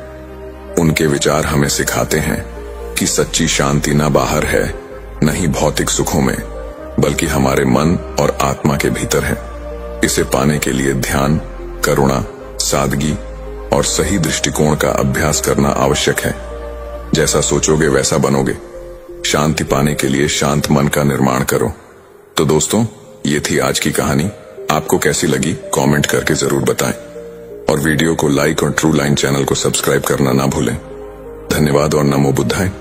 उनके विचार हमें सिखाते हैं कि सच्ची शांति न बाहर है, न ही भौतिक सुखों में, बल्कि हमारे मन और आत्मा के भीतर है। इसे पाने के लिए ध्यान, करुणा, सादगी और सही दृष्टिकोण का अभ्यास करना आवश्यक है। जैसा सोचोगे वैसा बनोगे। शांति पाने के लिए शांत मन का निर्माण करो। तो दोस्तों, ये थी आज की कहानी। आपको कैसी लगी कमेंट करके जरूर बताएं और वीडियो को लाइक और ट्रू लाइन चैनल को सब्सक्राइब करना ना भूलें। धन्यवाद और नमो बुद्धाय।